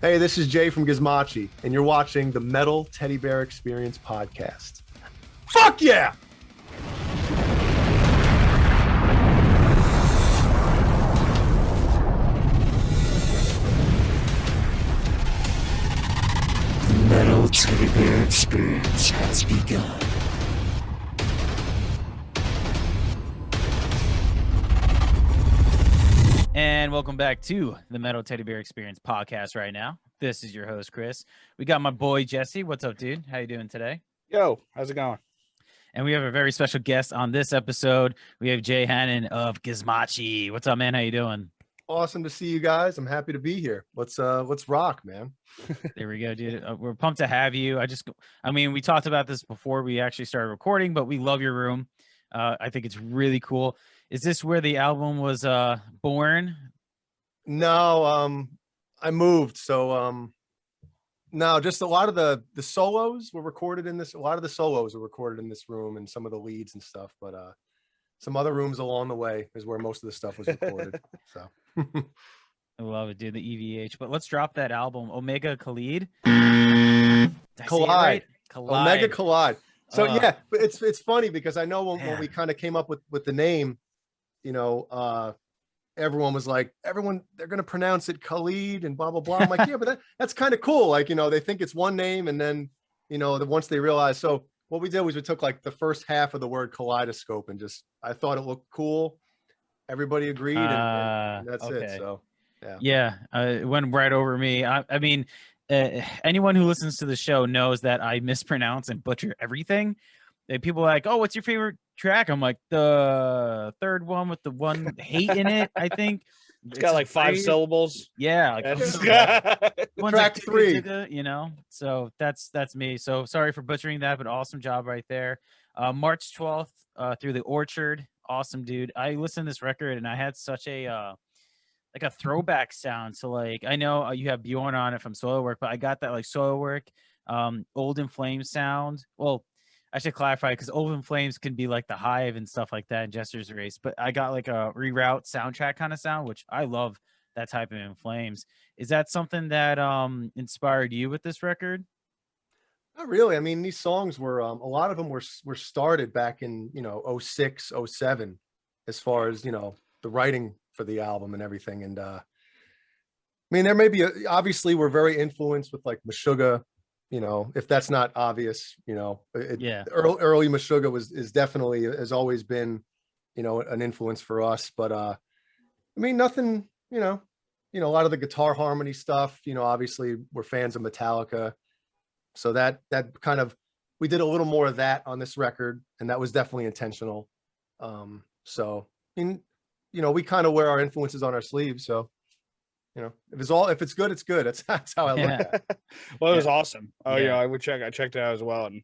Hey, this is Jay from Gizmachi, and you're watching the Metal Teddy Bear Experience podcast. Fuck yeah! The Metal Teddy Bear Experience has begun. And welcome back to the Metal Teddy Bear Experience podcast right now. This is your host, Chris. We got my boy, Jesse. What's up, dude? How you doing today? Yo, how's it going? And we have a very special guest on this episode. We have Jay Hannon of Gizmachi. What's up, man? How you doing? Awesome to see you guys. I'm happy to be here. Let's rock, man. There we go, dude. We're pumped to have you. We talked about this before we actually started recording, but we love your room. I think it's really cool. Is this where the album was born? No, I moved. So no, just a lot of the solos were recorded in this. A lot of the solos were recorded in this room and some of the leads and stuff, but some other rooms along the way is where most of the stuff was recorded. So I love it, dude. The EVH. But let's drop that album, Omega Khalid. Collide. Omega Collide. So yeah, but it's funny because I know when we kind of came up with the name, you know, everyone was like, they're gonna pronounce it Khalid and blah blah blah. I'm like, yeah, but that's kind of cool. Like, you know, they think it's one name, and then, you know, once they realize. So what we did was we took like the first half of the word kaleidoscope and I thought it looked cool. Everybody agreed, and that's okay. it. So it went right over me. I mean, anyone who listens to the show knows that I mispronounce and butcher everything. People are like, oh, what's your favorite track? I'm like, the third one with the one hate in it, I think. It's got like 5 syllables. Yeah, like track 3, you know. So that's me. So sorry for butchering that, but awesome job right there. March 12th through the Orchard. Awesome, dude. I listened to this record and I had such a like a throwback sound. So like, I know you have Bjorn on it from Soilwork, but I got that like Soilwork, Old in Flames sound. Well, I should clarify because Old in Flames can be like the Hive and stuff like that in Jester's Race, but I got like a Reroute soundtrack kind of sound, which I love that type of In Flames. Is that something that inspired you with this record? Not really. I mean, these songs were a lot of them were started back in, you know, 06, 07, as far as, you know, the writing for the album and everything. And I mean, there may be obviously we're very influenced with like Meshuggah, you know, if that's not obvious, you know. Early Meshuggah is definitely, has always been, you know, an influence for us. But I mean, nothing, you know, a lot of the guitar harmony stuff, you know, obviously we're fans of Metallica. So that kind of, we did a little more of that on this record, and that was definitely intentional. So, you know, we kind of wear our influences on our sleeves. So, you know, if it's good, it's good. That's how I look at it. Well, it was awesome. Oh yeah, I checked it out as well, and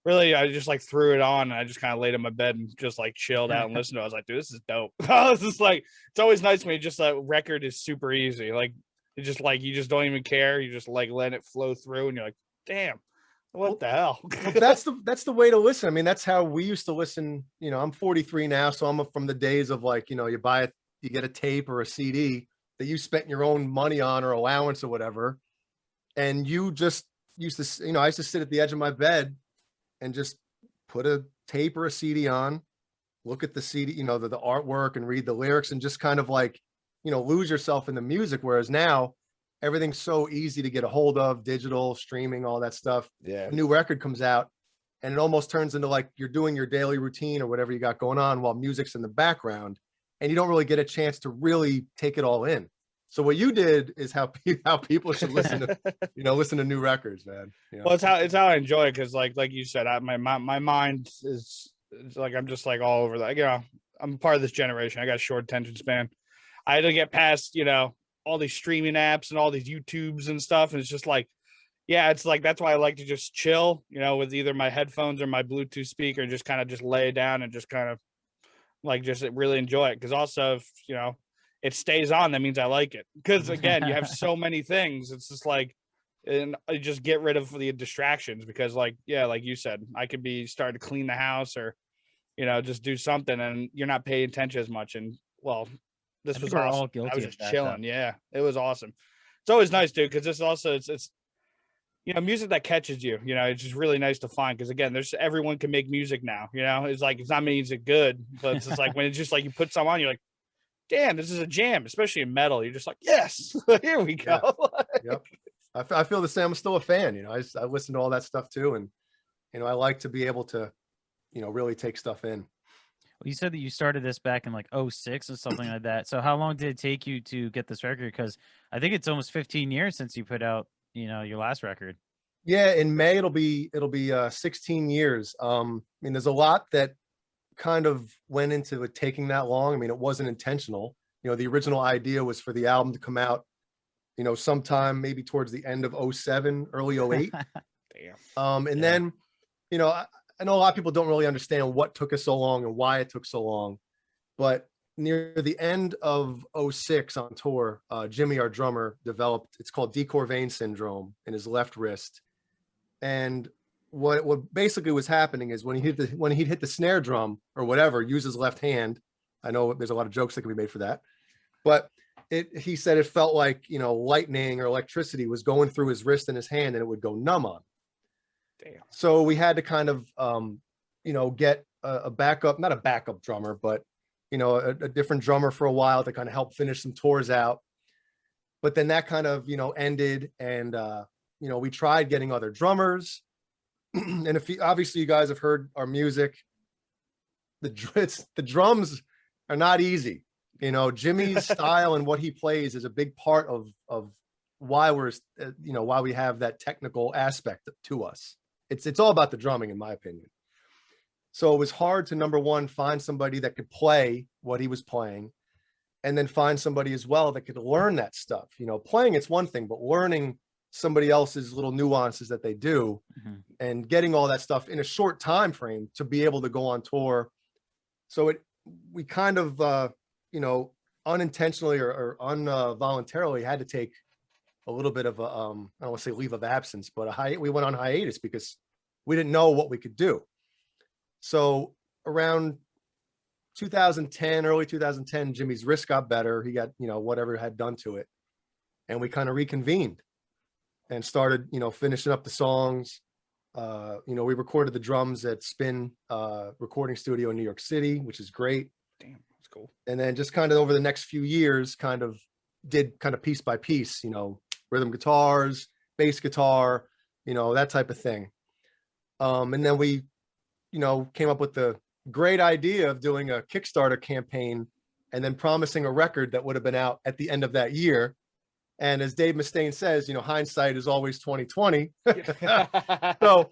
really, I just like threw it on, and I just kind of laid in my bed and just like chilled out and listened to it. I was like, dude, this is dope. This is like, it's always nice when just a record is super easy. Like, it's just like, you just don't even care. You just like let it flow through, and you're like, damn, what the hell? Well, that's the way to listen. I mean, that's how we used to listen. You know, I'm 43 now, so I'm from the days of like, you know, you get a tape or a CD that you spent your own money on or allowance or whatever, and you just used to, you know, I used to sit at the edge of my bed and just put a tape or a CD on, look at the CD, you know, the artwork, and read the lyrics, and just kind of like, you know, lose yourself in the music. Whereas now everything's so easy to get a hold of, digital, streaming, all that stuff. Yeah. A new record comes out and it almost turns into like you're doing your daily routine or whatever you got going on while music's in the background, and you don't really get a chance to really take it all in. So what you did is how people should listen to, you know, listen to new records, man. You know? Well, it's how I enjoy it, because like you said, my mind is like, I'm just like all over that. You know, I'm part of this generation. I got a short attention span. I had to get past, you know, all these streaming apps and all these YouTubes and stuff, and it's just like, yeah, it's like, that's why I like to just chill, you know, with either my headphones or my Bluetooth speaker, and just kind of just lay down and just kind of like just really enjoy it. Because also, if, you know, it stays on, that means I like it. Because again, you have so many things. It's just like, and I just get rid of the distractions, because like, yeah, like you said, I could be starting to clean the house, or, you know, just do something, and you're not paying attention as much. And well, this was awesome. I was just chilling. Yeah, it was awesome. it's always nice, dude, because this also it's music that catches you. It's just really nice to find because again, everyone can make music now. It's like it's not music good, but it's just like when it's just like you put some on, you're like, damn, this is a jam, especially in metal. You're just like, yes, here we go. Yep. I feel the same. I'm still a fan. I listen to all that stuff too, and I like to be able to, really take stuff in. Well, you said that you started this back in like 06 or something like that. So how long did it take you to get this record? Because I think it's almost 15 years since you put out, your last record. Yeah, in May it'll be 16 years. There's a lot that kind of went into it taking that long. It wasn't intentional. The original idea was for the album to come out, sometime maybe towards the end of 07, early 08. Damn. And then, I know a lot of people don't really understand what took us so long and why it took so long, but near the end of 06 on tour, Jimmy, our drummer, developed, it's called Decor vein syndrome in his left wrist. And what basically was happening is when he'd hit the snare drum or whatever, use his left hand. I know there's a lot of jokes that can be made for that, but he said it felt like, lightning or electricity was going through his wrist and his hand and it would go numb on. Damn. So we had to kind of, get a backup, not a backup drummer, but, a different drummer for a while to kind of help finish some tours out. But then that kind of, ended and, we tried getting other drummers. And obviously you guys have heard our music, the drums are not easy. Jimmy's style and what he plays is a big part of why why we have that technical aspect to us. It's all about the drumming, in my opinion. So it was hard to, number one, find somebody that could play what he was playing, and then find somebody as well that could learn that stuff. Playing, it's one thing, but learning somebody else's little nuances that they do, and getting all that stuff in a short time frame to be able to go on tour. So we kind of, unintentionally or involuntarily had to take a little bit of a, I don't want to say leave of absence, but we went on hiatus because we didn't know what we could do. So around 2010, early 2010, Jimmy's wrist got better. He got, whatever had done to it. And we kind of reconvened and started, finishing up the songs. We recorded the drums at Spin recording studio in New York City, which is great. Damn, that's cool. And then just kind of over the next few years, did piece by piece, rhythm guitars, bass guitar, that type of thing. And then we, came up with the great idea of doing a Kickstarter campaign and then promising a record that would have been out at the end of that year. And as Dave Mustaine says, hindsight is always 2020. So,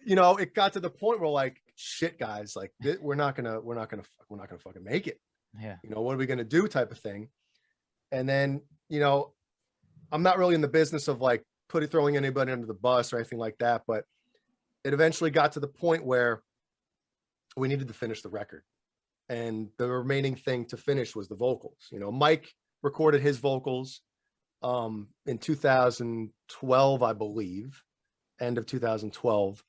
it got to the point where like, shit, guys, like we're not gonna fucking make it. Yeah. What are we gonna do type of thing? And then, I'm not really in the business of like throwing anybody under the bus or anything like that, but it eventually got to the point where we needed to finish the record. And the remaining thing to finish was the vocals. Mike recorded his vocals in 2012, I believe, end of 2012.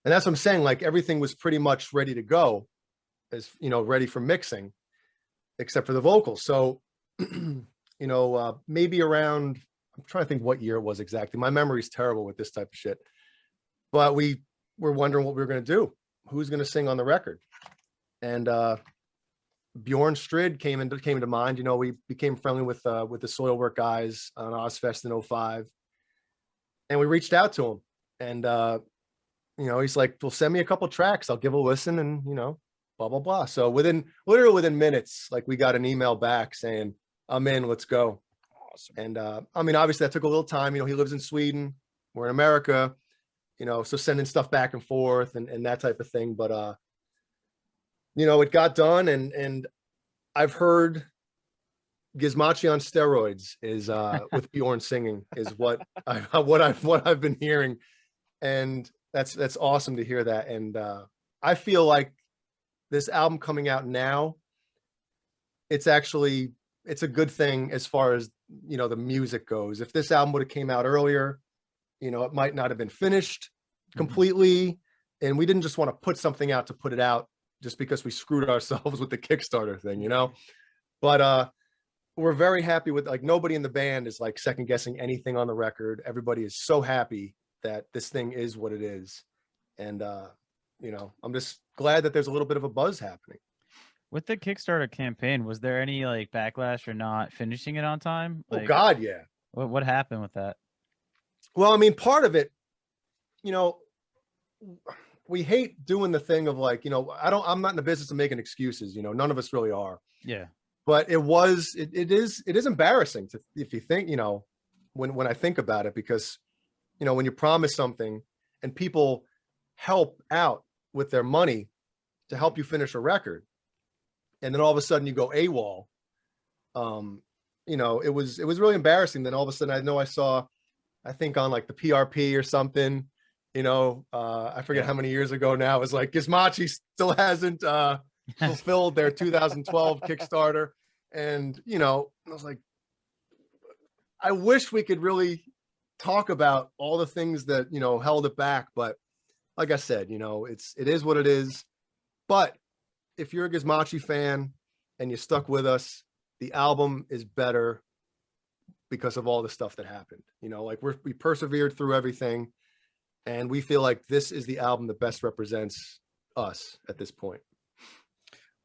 And that's what I'm saying. Like everything was pretty much ready to go, as ready for mixing, except for the vocals. So, maybe around, I'm trying to think what year it was exactly. My memory's terrible with this type of shit. But we were wondering what we were going to do. Who's going to sing on the record? And Bjorn Strid came into mind. We became friendly with the Soilwork guys on Ozzfest in 05. And we reached out to him. And, he's like, well, send me a couple tracks. I'll give a listen and, blah, blah, blah. So literally within minutes, like we got an email back saying, I'm in, let's go. Awesome. And obviously that took a little time. He lives in Sweden. We're in America, so sending stuff back and forth and that type of thing. But, it got done and I've heard Gizmachi on steroids is with Bjorn singing is what I've been hearing. And that's awesome to hear that. And I feel like this album coming out now, it's a good thing as far as, the music goes. If this album would have came out earlier, it might not have been finished completely. And we didn't just want to put something out to put it out just because we screwed ourselves with the Kickstarter thing, But we're very happy with, like, nobody in the band is like second guessing anything on the record. Everybody is so happy that this thing is what it is. And, you know, I'm just glad that there's a little bit of a buzz happening. With the Kickstarter campaign, was there any like backlash for not finishing it on time? Oh Like, God, yeah. what happened with that? Well, I mean, part of it, you know, we hate doing the thing of like, you know, I'm not in the business of making excuses, you know, none of us really are. Yeah. But it is embarrassing to, if you think, you know, when I think about it, because, you know, when you promise something and people help out with their money to help you finish a record, and then all of a sudden you go AWOL, you know, it was really embarrassing. Then all of a sudden I saw, I think on like the PRP or something, you know, I forget how many years ago now, it was like Gizmachi still hasn't fulfilled their 2012 Kickstarter. And, you know, I was like, I wish we could really talk about all the things that, you know, held it back. But like I said, you know, it is what it is. But if you're a Gizmachi fan and you stuck with us, the album is better because of all the stuff that happened. You know, like we persevered through everything, and we feel like this is the album that best represents us at this point.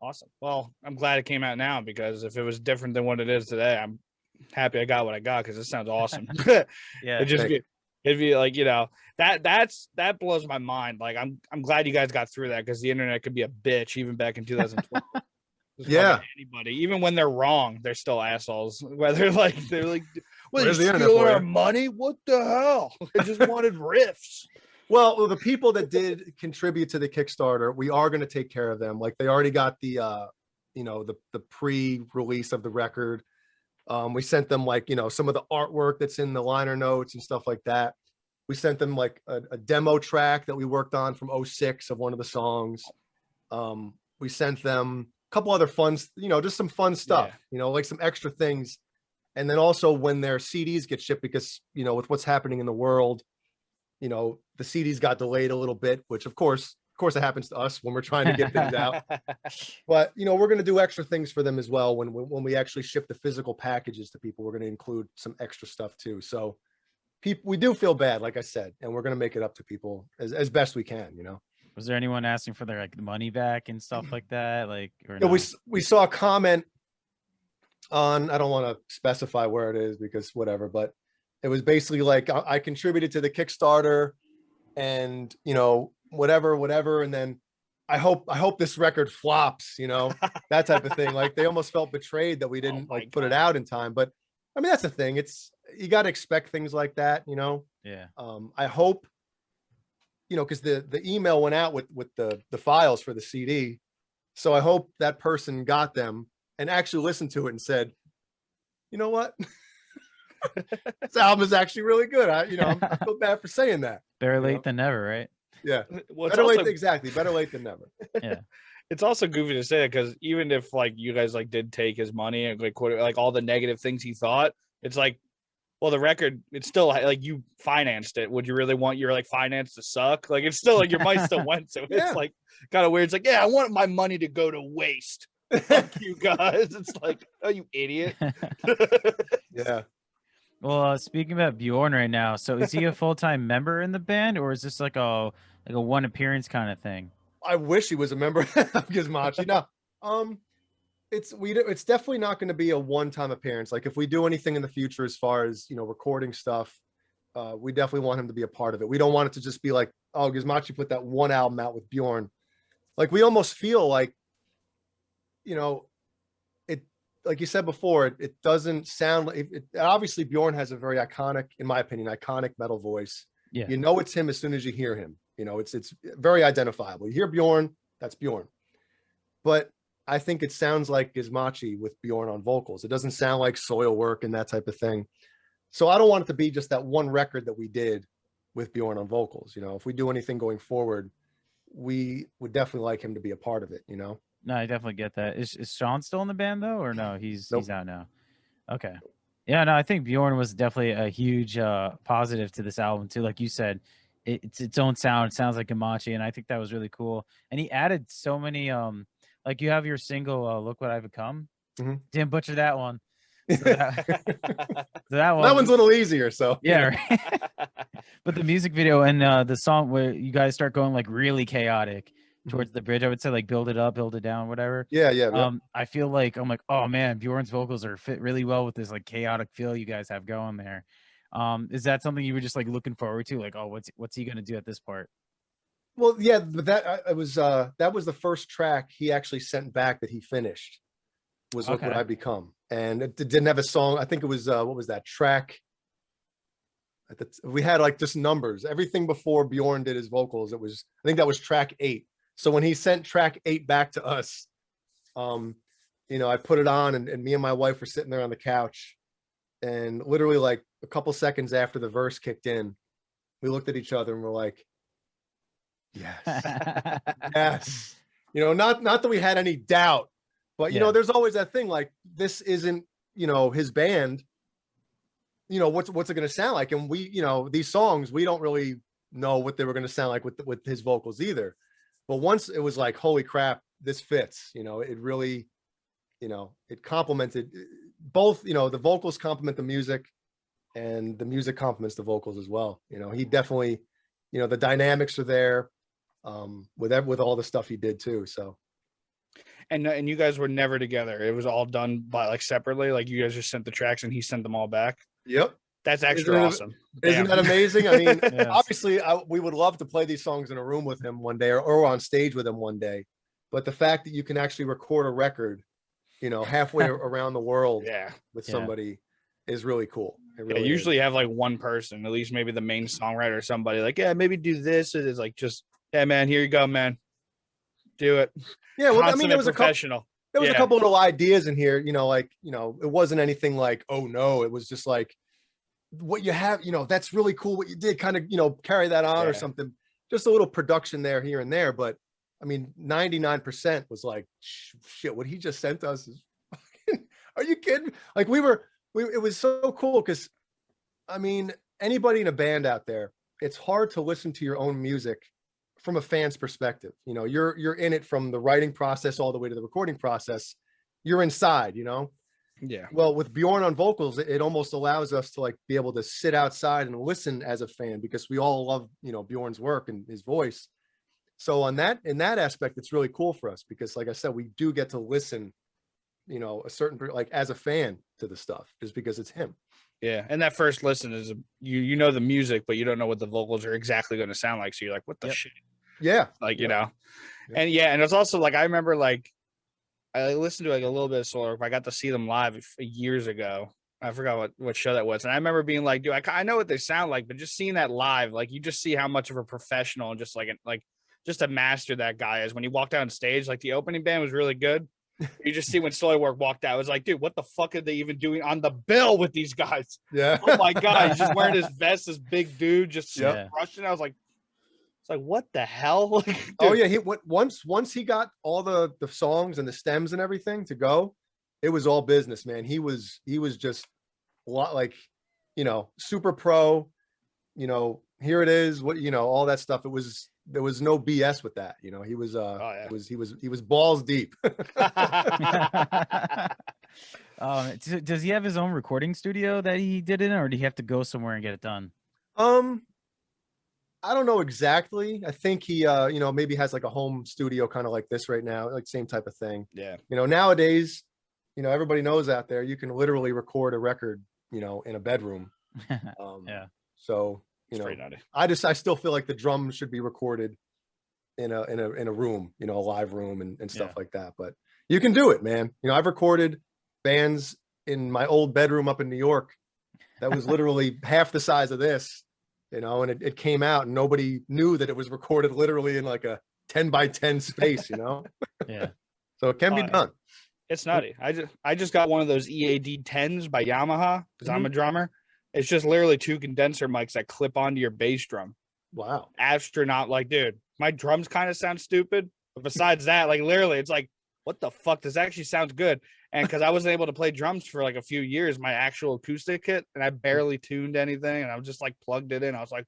Awesome. Well, I'm glad it came out now, because if it was different than what it is today, I'm happy I got what I got, because it sounds awesome. Yeah. It'd be like, you know, that blows my mind. Like I'm glad you guys got through that, because the internet could be a bitch even back in 2012. Yeah. Anybody, even when they're wrong, they're still assholes. Whether like they're like, well, Where's the you internet stealing for our you? money? What the hell? I just wanted riffs. Well, the people that did contribute to the Kickstarter, we are going to take care of them. Like they already got the, you know, the pre-release of the record. We sent them like, you know, some of the artwork that's in the liner notes and stuff like that. We sent them like a demo track that we worked on from 06 of one of the songs. We sent them a couple other fun, you know, just some fun stuff, you know, like some extra things. And then also when their CDs get shipped, because, you know, with what's happening in the world, you know, the CDs got delayed a little bit, which of course it happens to us when we're trying to get things out. But, you know, we're going to do extra things for them as well. When we actually ship the physical packages to people, we're going to include some extra stuff too. So we do feel bad, like I said, and we're going to make it up to people as best we can, you know. Was there anyone asking for their like money back and stuff like that? Like, or Yeah, no? we saw a comment on, I don't want to specify where it is because whatever, but it was basically like I contributed to the Kickstarter and, you know, whatever. And then I hope this record flops, you know, that type of thing. Like they almost felt betrayed that we didn't like put it out in time. But I mean, that's the thing. You got to expect things like that, you know? Yeah. I hope, you know, because the email went out with the files for the CD. So I hope that person got them and actually listened to it and said, you know what? This album is actually really good. I feel bad for saying that. Better late than never, right? Yeah. Well, Better late than never. Yeah. It's also goofy to say that, because even if like you guys like did take his money and like all the negative things he thought, it's like, well, the record, it's still like you financed it. Would you really want your like finance to suck? Like it's still like your money still went. So it's like kind of weird. It's like, yeah, I want my money to go to waste. Fuck you guys. It's like, oh, you idiot. Yeah. Well, speaking about Bjorn right now, so is he a full-time member in the band, or is this like a one appearance kind of thing? I wish he was a member of Gizmachi. No, it's definitely not going to be a one-time appearance. Like if we do anything in the future, as far as, you know, recording stuff, we definitely want him to be a part of it. We don't want it to just be like, oh, Gizmachi put that one album out with Bjorn. Like we almost feel like, you know, like you said before, it doesn't sound like it. Obviously Bjorn has a very iconic, in my opinion, iconic metal voice. Yeah. You know, it's him as soon as you hear him. You know, it's very identifiable. You hear Bjorn, that's Bjorn. But I think it sounds like Gizmachi with Bjorn on vocals. It doesn't sound like Soilwork and that type of thing. So I don't want it to be just that one record that we did with Bjorn on vocals. You know, if we do anything going forward, we would definitely like him to be a part of it, you know? No, I definitely get that. Is Sean still in the band though, or no? He's out now. Okay. Yeah, no, I think Bjorn was definitely a huge positive to this album too. Like you said, it's its own sound. It sounds like Gizmachi, and I think that was really cool. And he added so many like you have your single "Look What I've Become." Mhm. Didn't butcher that one. So that, so that That one's a little easier. So yeah. Right? But the music video and the song where you guys start going like really chaotic towards the bridge, I would say like build it up, build it down, whatever. yeah. I feel like I'm like, oh man, Bjorn's vocals are fit really well with this like chaotic feel you guys have going there. Is that something you were just like looking forward to? Like, oh, what's he gonna do at this part? Well, yeah, but that was the first track he actually sent back that he finished. Was Look What Okay. I Become, and it didn't have a song. I think it was what was that track? We had like just numbers. Everything before Bjorn did his vocals, I think that was track 8. So when he sent track 8 back to us, I put it on, and me and my wife were sitting there on the couch, and literally like a couple seconds after the verse kicked in, we looked at each other and we're like, yes, yes. Not that we had any doubt, but there's always that thing like, this isn't his band. What's it going to sound like? And we, these songs, we don't really know what they were going to sound like with his vocals either. But once it was like, holy crap, this fits. It really, it complemented both. The vocals complement the music, and the music complements the vocals as well. He definitely, the dynamics are there with all the stuff he did too. So. And you guys were never together. It was all done by like separately. Like you guys just sent the tracks and he sent them all back. Yep. That's extra awesome. Isn't that amazing? I mean, Yes. obviously we would love to play these songs in a room with him one day or on stage with him one day. But the fact that you can actually record a record, halfway around the world with somebody is really cool. It really usually have like one person, at least maybe the main songwriter or somebody like, maybe do this. It is like, just, man, here you go, man. Do it. Yeah, well, Consummate there was professional. There was a couple little ideas in here, it wasn't anything like, oh no, it was just like, what you have, that's really cool what you did, kind of, carry that on or something. Just a little production there, here and there. But I mean, 99% was like, shit, what he just sent us is fucking, are you kidding? Like it was so cool because, I mean, anybody in a band out there, it's hard to listen to your own music from a fan's perspective. You're in it from the writing process all the way to the recording process. You're inside, Yeah. Well, with Bjorn on vocals, it almost allows us to like be able to sit outside and listen as a fan, because we all love, Bjorn's work and his voice. So in that aspect, it's really cool for us because, like I said, we do get to listen, a certain, like as a fan to the stuff, just because it's him. Yeah. And that first listen is you know the music, but you don't know what the vocals are exactly going to sound like. So you're like, what the shit? Yeah. Like, and it's also like, I remember like, I listened to like a little bit of Soilwork. I got to see them live years ago. I forgot what show that was. And I remember being like, dude, I know what they sound like, but just seeing that live, like you just see how much of a professional and just just a master that guy is. When he walked out on stage, like the opening band was really good. You just see when Soilwork walked out, it was like, dude, what the fuck are they even doing on the bill with these guys? Yeah. Oh my God. He's just wearing his vest, this big dude, just rushing. I was like, it's like, what the hell? Like, dude. Oh yeah, he went once he got all the songs and the stems and everything to go, it was all business, man. He was just a lot like, super pro, here it is, what, all that stuff. There was no BS with that. He was he was balls deep. Does he have his own recording studio that he did in, or do he have to go somewhere and get it done? I don't know exactly. I think he, maybe has like a home studio kind of like this right now, like same type of thing. Yeah. Nowadays, everybody knows out there, you can literally record a record, in a bedroom. Yeah. So, I still feel like the drums should be recorded in a room, a live room and stuff like that. But you can do it, man. I've recorded bands in my old bedroom up in New York that was literally half the size of this. And it came out and nobody knew that it was recorded literally in like a 10 by 10 space, Yeah. So it can be done. It's nutty. I just got one of those EAD 10s by Yamaha because I'm a drummer. It's just literally 2 condenser mics that clip onto your bass drum. Wow. Astronaut, like, dude, my drums kind of sound stupid. But besides that, like literally, it's like, what the fuck? This actually sounds good. And because I wasn't able to play drums for like a few years, my actual acoustic kit, and I barely tuned anything, and I was just like plugged it in. I was like,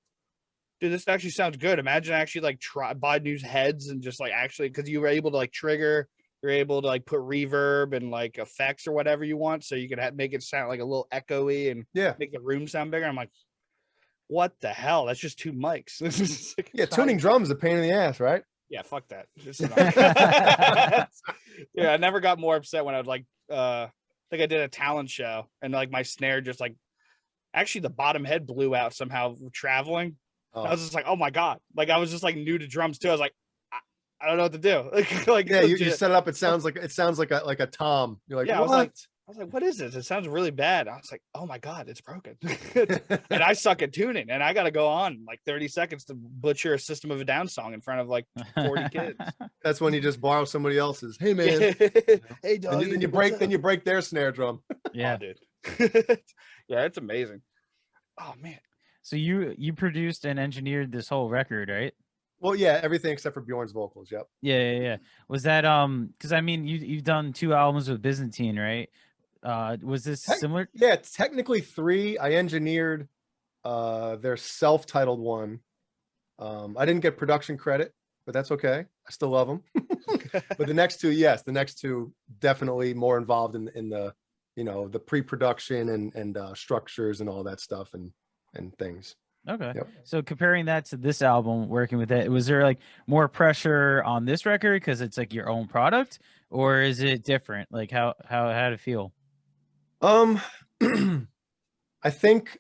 dude, this actually sounds good. Imagine actually like buy new heads and just like actually, because you were able to like trigger you're able to like put reverb and like effects or whatever you want, so you can make it sound like a little echoey and Yeah. make the room sound bigger. I'm like, what the hell? That's just 2 mics. This is like Yeah, tuning drums is a pain in the ass, right? yeah, fuck that. Yeah, I never got more upset when I'd like I think I did a talent show and like my snare just like actually the bottom head blew out somehow traveling. I was just like, oh my God. Like I was just like new to drums too. I was like, I don't know what to do. Like yeah, you set it up. It sounds like a tom. You're like, yeah, what? I was like, what is this? It sounds really bad. I was like, oh my God, it's broken. And I suck at tuning, and I got to go on like 30 seconds to butcher a System of a Down song in front of like 40 kids. That's when you just borrow somebody else's. Hey man, Hey dog. then you break their snare drum. Yeah, dude. Yeah, it's amazing. Oh man. so you produced and engineered this whole record, right? Well, yeah, everything except for Bjorn's vocals. Yep. Yeah. Was that because I mean you've done 2 albums with Byzantine, right? Was this similar? Yeah, technically 3. I engineered their self-titled one. I didn't get production credit, but that's okay. I still love them. But the next 2, yes, the next 2 definitely more involved in the the pre-production and structures and all that stuff and things. Okay. Yep. So comparing that to this album, working with it, was there like more pressure on this record because it's like your own product, or is it different? Like how did it feel? I think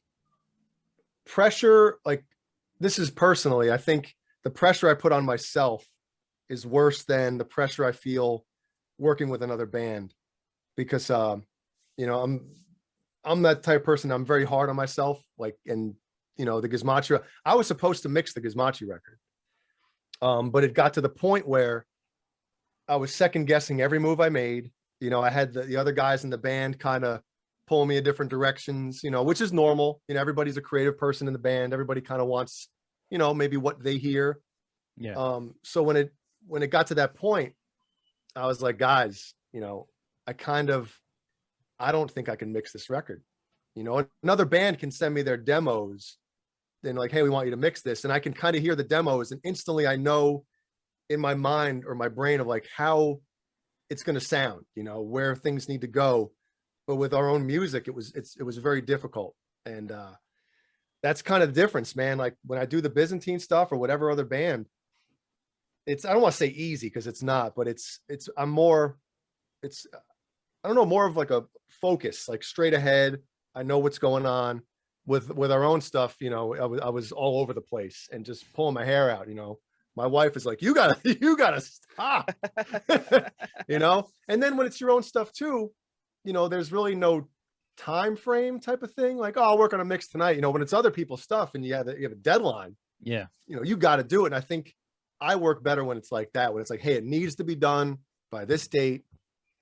pressure, like this is personally, I think the pressure I put on myself is worse than the pressure I feel working with another band, because I'm that type of person. I'm very hard on myself, like, and the Gizmachi, I was supposed to mix the Gizmachi record, but it got to the point where I was second guessing every move I made. I had the other guys in the band kind of pull me in different directions, which is normal. Everybody's a creative person in the band. Everybody kind of wants, maybe what they hear. Yeah. So when it got to that point, I was like, guys, I don't think I can mix this record. Another band can send me their demos, then like, hey, we want you to mix this. And I can kind of hear the demos, and instantly I know in my mind or my brain of like how it's going to sound, where things need to go. But with our own music, it was very difficult. And that's kind of the difference, man. Like when I do the Byzantine stuff or whatever other band, I don't want to say easy because it's not, but more of like a focus, like straight ahead. I know what's going on. With our own stuff, I was all over the place and just pulling my hair out. My wife is like, you gotta stop. And then when it's your own stuff too, there's really no time frame type of thing. Like, oh, I'll work on a mix tonight. When it's other people's stuff and you have a deadline. Yeah. You got to do it. And I think I work better when it's like that. When it's like, hey, it needs to be done by this date,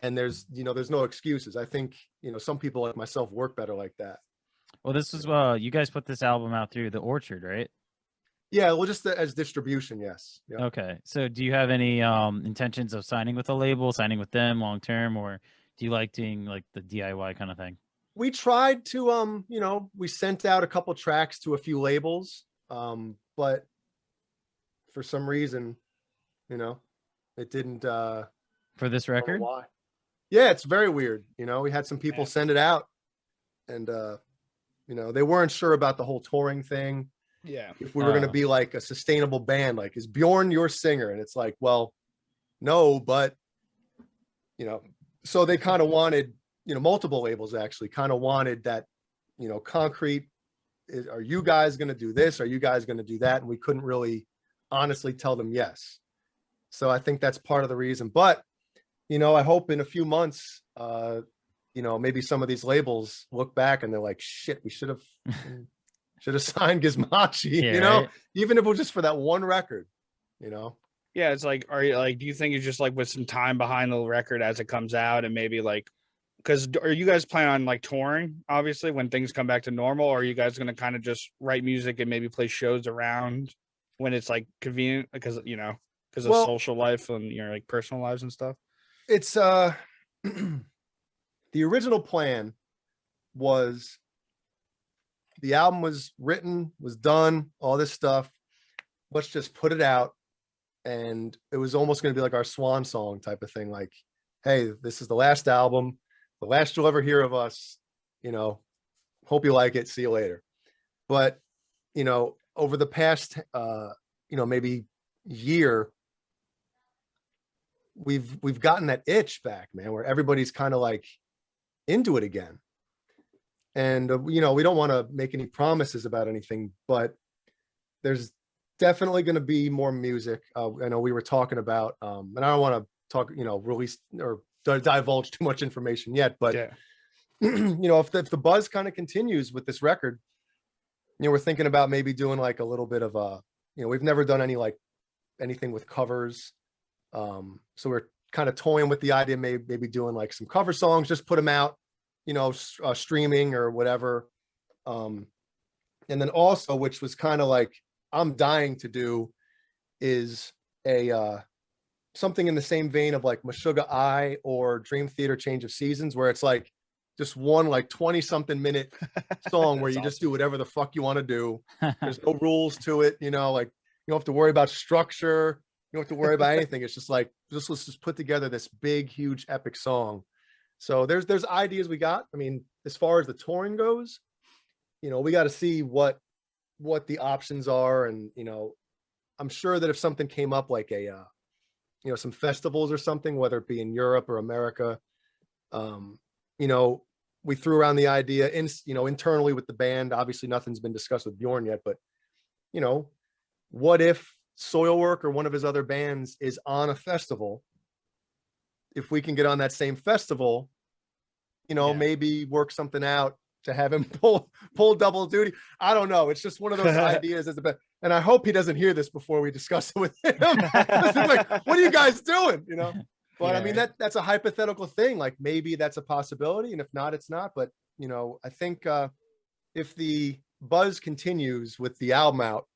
and there's no excuses. I think some people like myself work better like that. Well, this was you guys put this album out through the Orchard, right? Yeah, well, just as distribution, yes. Yeah. Okay. So do you have any intentions of signing with a label, signing with them long term, or do you like doing like the DIY kind of thing? We tried to we sent out a couple tracks to a few labels, but for some reason, it didn't For this record? why. Yeah, it's very weird. We had some people send it out, and they weren't sure about the whole touring thing. Yeah. If we were going to be like a sustainable band, like, is Bjorn your singer? And it's like, well, no, but so they kind of wanted, multiple labels actually kind of wanted that, concrete, are you guys going to do this? Are you guys going to do that? And we couldn't really honestly tell them yes. So I think that's part of the reason. But, I hope in a few months, maybe some of these labels look back and they're like, shit, we should have signed Gizmachi, Right? even if it was just for that one record, Yeah, it's like, are you like, do you think it's just like with some time behind the record as it comes out, and maybe like, because are you guys planning on like touring, obviously, when things come back to normal, or are you guys going to kind of just write music and maybe play shows around when it's like convenient, because of social life and your like personal lives and stuff? It's the original plan was the album was written, was done, all this stuff. Let's just put it out and it was almost going to be like our swan song type of thing. Like, hey, this is the last album, the last you'll ever hear of us. Hope you like it. See you later. But over the past maybe year, we've gotten that itch back, man, where everybody's kind of like into it again. And we don't want to make any promises about anything, but there's definitely going to be more music. I know we were talking about, and I don't want to talk, release or divulge too much information yet, but Yeah. if the buzz kind of continues with this record, we're thinking about maybe doing like a little bit of we've never done anything with covers. So we're kind of toying with the idea, maybe doing like some cover songs, just put them out, streaming or whatever. And then also, which was kind of like, I'm dying to do, is something in the same vein of like Meshuggah Eye or Dream Theater Change of Seasons, where it's like just one like 20 something minute song where you just do whatever the fuck you want to do. There's no rules to it, like you don't have to worry about structure, you don't have to worry about anything. It's just like, let's just put together this big, huge, epic song. So there's ideas we got. I mean, as far as the touring goes, we got to see what the options are. And, I'm sure that if something came up like some festivals or something, whether it be in Europe or America, we threw around the idea internally with the band. Obviously nothing's been discussed with Bjorn yet, but what if Soilwork or one of his other bands is on a festival? If we can get on that same festival, maybe work something out to have him pull double duty. I don't know. It's just one of those ideas as a bit. And I hope he doesn't hear this before we discuss it with him. Like, what are you guys doing? But I mean, that's a hypothetical thing. Like maybe that's a possibility. And if not, it's not. But, I think if the buzz continues with the album out,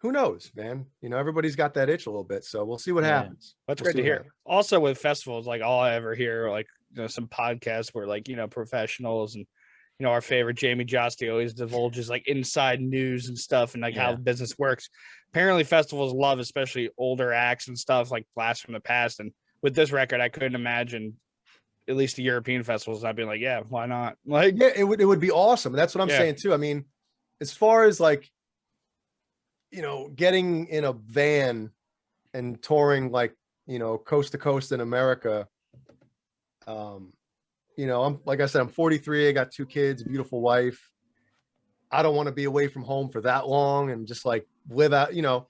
who knows, man? Everybody's got that itch a little bit. So we'll see what happens. That's We'll great to see what hear. happens. Also with festivals, like all I ever hear, like, some podcasts where like, professionals and, our favorite Jamie Josty always divulges like inside news and stuff and like how business works. Apparently festivals love, especially older acts and stuff like Blast from the Past. And with this record, I couldn't imagine at least the European festivals not being like, yeah, why not? Like, yeah, it would be awesome. That's what I'm saying too. I mean, as far as like, getting in a van and touring like, coast to coast in America, I'm, like I said, I'm 43. I got 2 kids, a beautiful wife. I don't want to be away from home for that long and just like live out, Yeah,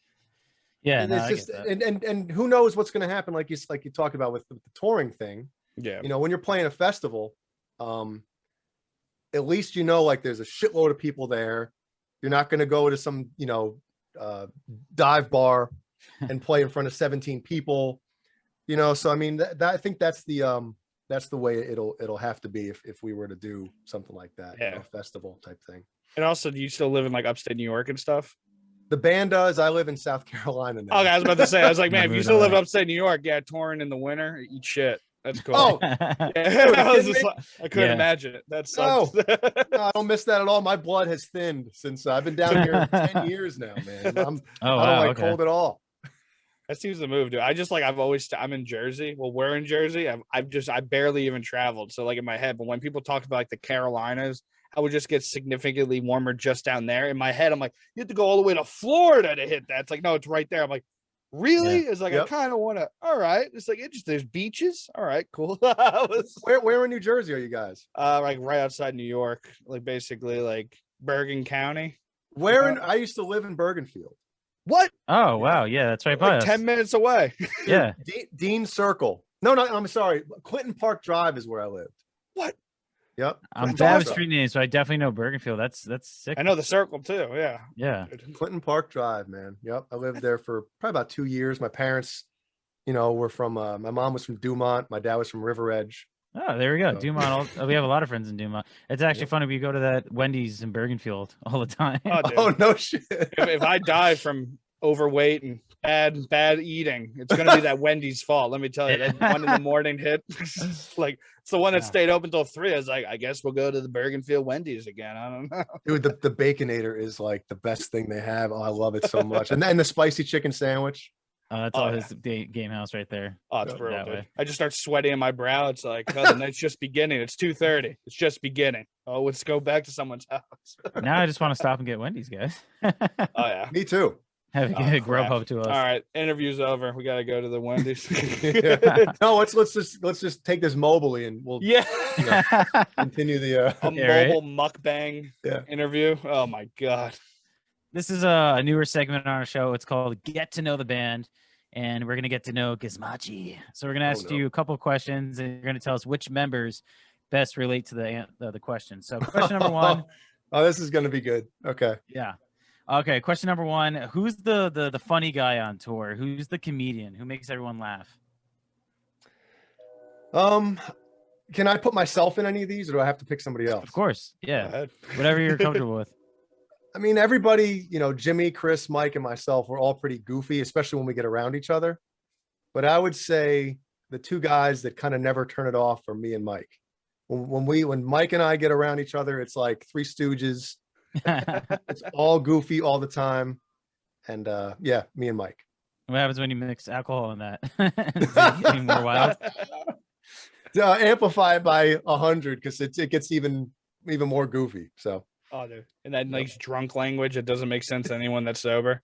and no, it's I just, get that. and who knows what's going to happen. Like you talked about with the touring thing, yeah, when you're playing a festival, at least, like there's a shitload of people there. You're not going to go to some, dive bar and play in front of 17 people, so I mean I think that's the way it'll have to be if we were to do something like that, festival type thing. and also, do you still live in like upstate New York and stuff? The band does. I live in South Carolina now. Okay, I was about to say, I was like, man, if you Moved still live away. upstate New York, touring in the winter, eat shit. That's cool. Oh, Yeah, I couldn't Yeah. imagine it. That sucks. no, I don't miss that at all. My blood has thinned since I've been down here 10 years now, man. Oh, I don't wow, like okay. cold at all. That seems the move, dude. I'm in Jersey. Well, we're in Jersey. I barely even traveled. So like in my head, but when people talk about like the Carolinas, I would just get significantly warmer just down there. In my head, I'm like, you have to go all the way to Florida to hit that. It's like, no, it's right there. I'm like, really? It's like, Yep. I kind of want to, all right. It's like, there's beaches. All right, cool. Where in New Jersey are you guys? Like right outside New York, like basically like Bergen County. I used to live in Bergenfield. What? Oh, wow. Yeah, that's right by Like us. 10 minutes away. Yeah. Dean Circle. No, I'm sorry. Clinton Park Drive is where I lived. What? Yep. I'm That's bad with awesome. street names, so I definitely know Bergenfield. That's sick. I know the circle too. Yeah. Yeah. Clinton Park Drive, man. Yep. I lived there for probably about 2 years. My parents, were from, my mom was from Dumont. My dad was from River Edge. Oh, there we go. So- Dumont. We have a lot of friends in Dumont. It's actually Yep. funny. We go to that Wendy's in Bergenfield all the time. Oh, dude. Oh, no shit. if I die from overweight and bad eating. It's gonna be that Wendy's fault. Let me tell you, that 1 a.m. hit. Like it's the one that stayed open till 3. I was like, I guess we'll go to the Bergenfield Wendy's again. I don't know. Dude, the Baconator is like the best thing they have. Oh, I love it so much. And then the spicy chicken sandwich. That's all his game house right there. Oh, it's That brutal, dude. way. I just start sweating in my brow. It's like, oh, the night's just beginning. It's 2:30. It's just beginning. Oh, let's go back to someone's house. Now I just want to stop and get Wendy's, guys. Oh yeah. Me too. Have Oh, a crap. Grubhub to us. All right, interview's over. We gotta go to the Wendy's. No, let's just take this mobily and we'll Yeah. continue the A Yeah, mobile mukbang interview. Oh my god. This is a newer segment on our show. It's called Get to Know the Band, and we're gonna get to know Gizmachi. So we're gonna ask you a couple of questions, and you're gonna tell us which members best relate to the question. So question number one. Oh, this is gonna be good. Okay. Yeah. Okay. Question number one. Who's the funny guy on tour? Who's the comedian? Who makes everyone laugh? Can I put myself in any of these, or do I have to pick somebody else? Of course. Go Yeah. ahead. Whatever you're comfortable with. I mean, everybody, Jimmy, Chris, Mike, and myself, we're all pretty goofy, especially when we get around each other. But I would say the two guys that kind of never turn it off are me and Mike. When Mike and I get around each other, it's like Three Stooges. It's all goofy all the time. And yeah, me and Mike. What happens when you mix alcohol in that? Does it get any more wild? Amplify it by 100 because it gets even more goofy. So Oh, dude. And that nice drunk language, it doesn't make sense to anyone that's sober.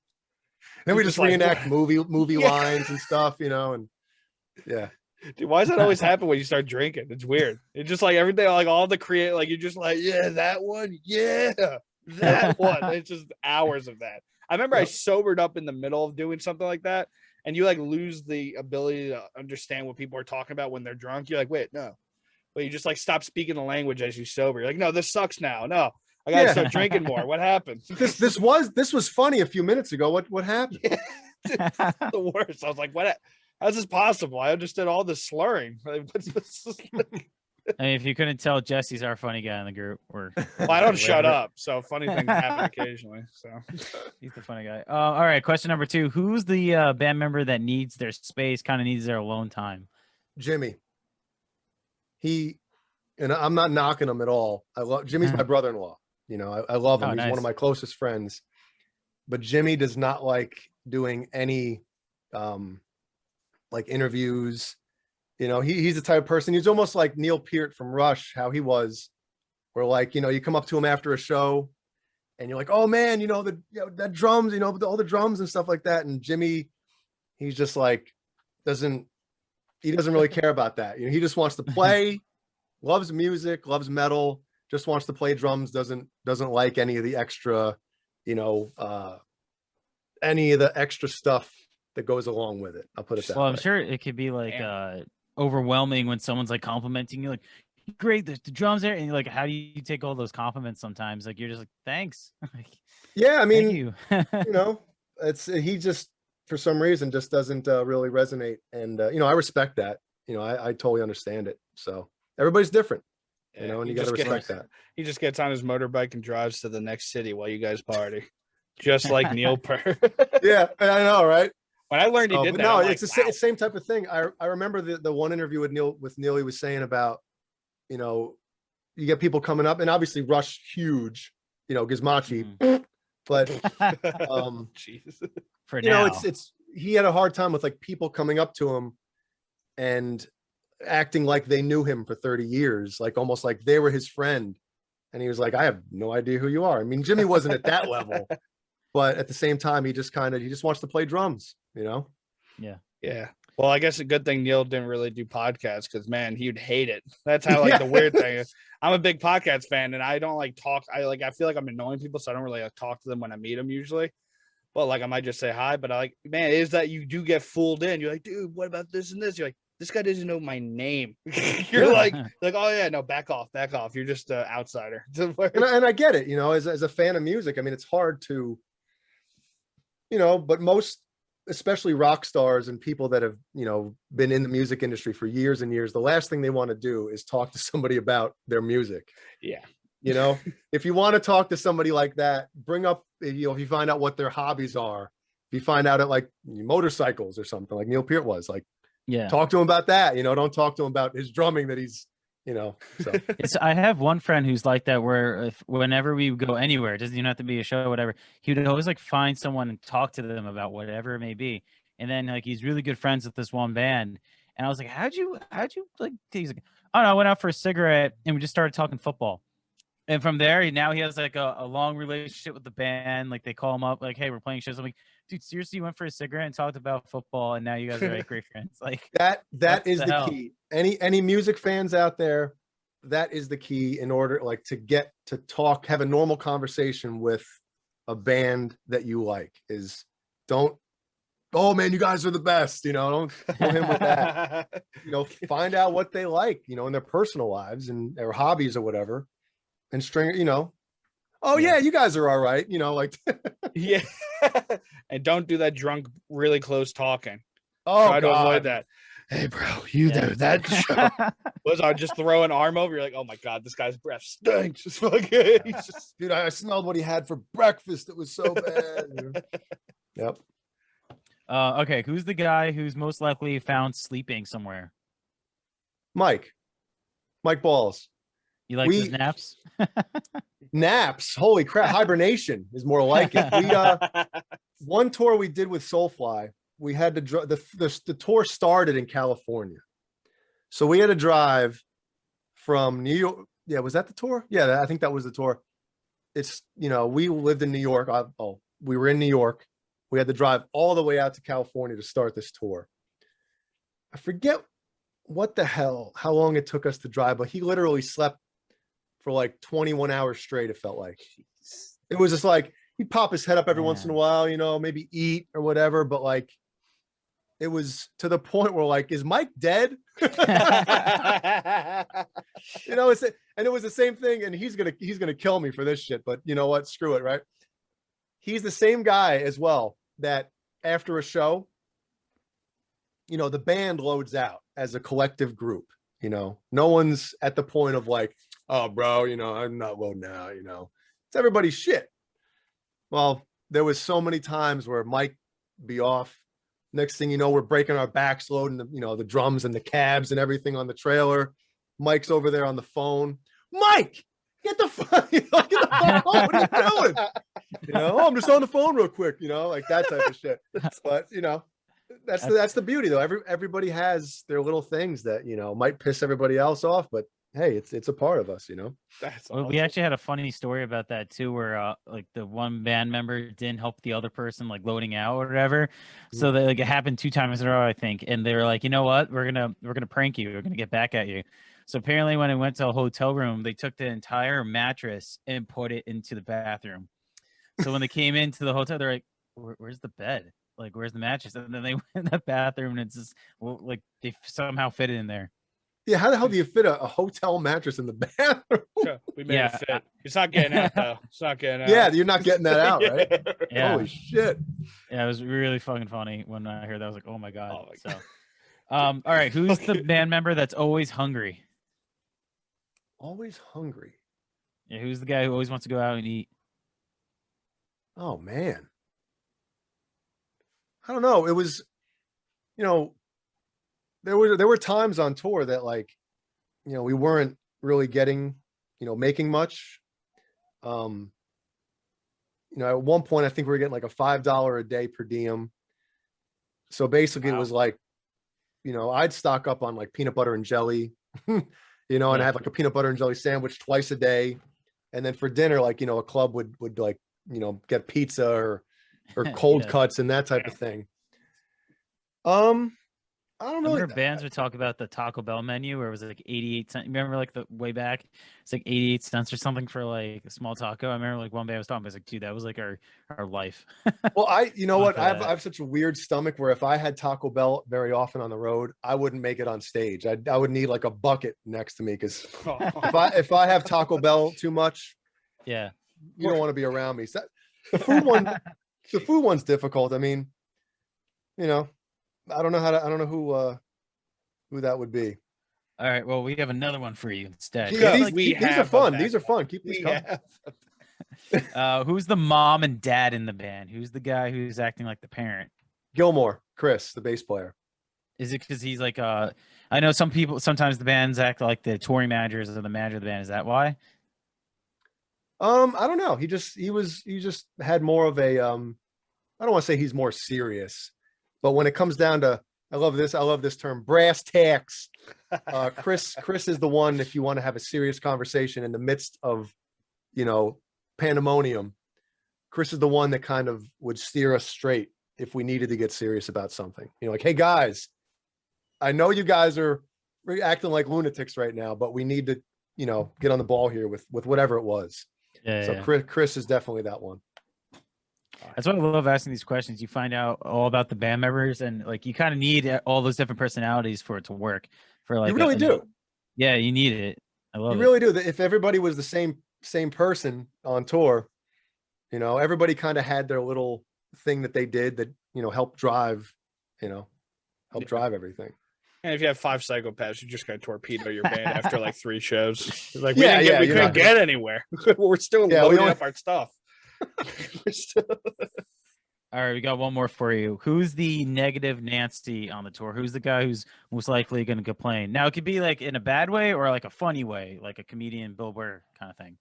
then we It's just just like, reenact movie Yeah. lines and stuff, and yeah. Dude, why does that always happen when you start drinking? It's weird. It's just like everything, like all the like you're just like, yeah, that one, yeah, that one. It's just hours of that. I remember I sobered up in the middle of doing something like that, and you like lose the ability to understand what people are talking about when they're drunk. You're like, wait, no. But you just like stop speaking the language as you sober. You're like, no, this sucks now. No, I gotta start drinking more. What happened? This was funny a few minutes ago. What happened? The worst. I was like, what? How's this possible? I understood all this slurring. Like, what's this? I mean, if you couldn't tell, Jesse's our funny guy in the group. Well, I don't shut up, so funny things happen occasionally. So He's the funny guy. All right, question number two. Who's the band member that needs their space, kind of needs their alone time? Jimmy. And I'm not knocking him at all. I love Jimmy's my brother-in-law. I love him. Oh, He's one nice. of my closest friends. But Jimmy does not like doing any like interviews. He's the type of person. He's almost like Neil Peart from Rush, how he was, where like, you come up to him after a show and you're like, oh man, that drums, all the drums and stuff like that. And Jimmy, he's just like, he doesn't really care about that. He just wants to play, loves music, loves metal, just wants to play drums, doesn't like any of the extra, any of the extra stuff that goes along with it. I'll put it that Well, way. I'm sure it could be like overwhelming when someone's like complimenting you, like, great, the drums there, and you're like, how do you take all those compliments sometimes? Like, you're just like, thanks. Like, Yeah, I mean, thank you. he just for some reason just doesn't really resonate, and I respect that. I totally understand it. So everybody's different, and you got to respect that. he just gets on his motorbike and drives to the next city while you guys party, just like Neil Peart. Yeah, I know, right? When I learned he did But that, no, I'm it's the like, wow. same type of thing. I remember the one interview with Neil. He was saying about, you get people coming up, and obviously Rush huge, Gizmachi, but Jeez. For now. it's he had a hard time with like people coming up to him and acting like they knew him for 30 years, like almost like they were his friend. And he was like, I have no idea who you are. I mean, Jimmy wasn't at that level, but at the same time, he just wants to play drums, Yeah. Well, I guess a good thing Neil didn't really do podcasts because, man, he'd hate it. That's how the weird thing is. I'm a big podcast fan, and I don't like talk. I feel like I'm annoying people, so I don't really talk to them when I meat them usually. But like I might just say hi. But man, is that you do get fooled in? You're like, dude, what about this and this? You're like, this guy doesn't know my name. You're like, oh yeah, no, back off. You're just an outsider. and I get it, as a fan of music. I mean, it's hard to, but most, especially rock stars and people that have, been in the music industry for years and years, the last thing they want to do is talk to somebody about their music. Yeah. If you want to talk to somebody like that, bring up, if you find out what their hobbies are, if you find out at like motorcycles or something like Neil Peart was like, Yeah. talk to him about that, don't talk to him about his drumming that he's, so I have one friend who's like that, where whenever we go anywhere, it doesn't even have to be a show or whatever, he would always like find someone and talk to them about whatever it may be. And then like he's really good friends with this one band. And I was like, how'd you like, he's like, oh no, I went out for a cigarette and we just started talking football. And from there, now he has like a long relationship with the band. Like they call him up, like, hey, we're playing shows. I'm like, dude, seriously, you went for a cigarette and talked about football, and now you guys are like great friends. Like that is the the hell? key. Any music fans out there, that is the key in order like to get to talk, have a normal conversation with a band that you like, is don't, oh man, you guys are the best, don't go him with that. Find out what they like, in their personal lives and their hobbies or whatever, and string, oh yeah, you guys are all right, like Yeah. And don't do that drunk, really close talking. oh Try to avoid God. that. Hey bro, you know that show. Was I just throw an arm over? You're like, oh my God, this guy's breath stinks. Just fucking, he's just... Dude, I smelled what he had for breakfast. It was so bad. Yep. Okay, who's the guy who's most likely found sleeping somewhere? Mike Balls. You like his naps? Naps, holy crap. Hibernation is more like it. We one tour we did with Soulfly, we had to the tour started in California, so we had to drive from New York. Yeah, was that the tour? Yeah, I think that was the tour. It's we lived in New York. We were in New York. We had to drive all the way out to California to start this tour. I forget how long it took us to drive, but he literally slept for like 21 hours straight. It felt like it was just like he'd pop his head up every once in a while, maybe eat or whatever. But like, it was to the point where like, is Mike dead? It was the same thing. And he's gonna kill me for this shit. But you know what? Screw it, right? He's the same guy as well that after a show, the band loads out as a collective group. No one's at the point of like, oh, bro, I'm not loading out, it's everybody's shit. Well, there was so many times where Mike be off. Next thing you know, we're breaking our backs loading the drums and the cabs and everything on the trailer. Mike's over there on the phone. Mike, get the fuck, get the fuck on. What are you doing? Oh, I'm just on the phone real quick, like that type of shit. But that's the beauty though. Everybody has their little things that might piss everybody else off, but hey, it's a part of us, That's Well, awesome. we actually had a funny story about that too, where like the one band member didn't help the other person like loading out or whatever. So that like it happened 2 times in a row, I think. And they were like, you know what? We're gonna prank you. We're gonna get back at you. So apparently when it went to a hotel room, they took the entire mattress and put it into the bathroom. So when they came into the hotel, they're like, where's the bed? Like, where's the mattress? And then they went in the bathroom and it's just like they somehow fit it in there. Yeah, how the hell do you fit a hotel mattress in the bathroom? Sure, we made it fit. It's not getting out though. It's not getting out. Yeah, you're not getting that out, right? Yeah. Holy shit. Yeah, it was really fucking funny when I heard that. I was like, oh my God. Oh my So, all right, who's the band member that's always hungry? Always hungry. Yeah, who's the guy who always wants to go out and eat? Oh man. I don't know. It was, there were times on tour that like, we weren't really getting, making much. At one point I think we were getting like a $5 a day per diem. So basically it was like, I'd stock up on like peanut butter and jelly, and I have like a peanut butter and jelly sandwich twice a day. And then for dinner, like, a club would like, get pizza or cold cuts and that type of thing. I don't I know. remember bands would talk about the Taco Bell menu where it was like 88 cents. Remember like the way back, it's like 88 cents or something for like a small taco. I remember like one band was talking, I was like, dude, that was like our life. Well, I that. have such a weird stomach where if I had Taco Bell very often on the road, I wouldn't make it on stage. I would need like a bucket next to me because if I have Taco Bell too much, Yeah. you don't want to be around me. So the food one's difficult. I mean, I don't know who that would be. All right. Well, we have another one for you instead. Yeah, we these are have fun. a These are fun. Keep these coming. Who's the mom and dad in the band? Who's the guy who's acting like the parent? Gilmore, Chris, the bass player. Is it because he's like I know some people sometimes the bands act like the touring managers or the manager of the band. Is that why? I don't know. He just had more of a I don't want to say he's more serious, but when it comes down to I love this term, brass tacks. Chris is the one, if you want to have a serious conversation in the midst of, pandemonium, Chris is the one that kind of would steer us straight if we needed to get serious about something. Like, hey guys, I know you guys are acting like lunatics right now, but we need to, get on the ball here with whatever it was. Yeah. So Chris is definitely that one. That's why I love asking these questions. You find out all about the band members, and like you kind of need all those different personalities for it to work. For like you really do. Yeah, you need it. I love you it. really do. If everybody was the same person on tour, everybody kind of had their little thing that they did that helped drive everything. And if you have 5 psychopaths, you just got to torpedo your band after like 3 shows. Like, Yeah, we you're couldn't not get anywhere. We're still Yeah, we loading only- up our stuff. All right, we got one more for you. Who's the negative Nancy on the tour? Who's the guy who's most likely going to complain? Now, it could be like in a bad way or like a funny way, like a comedian, Bill Burr kind of thing.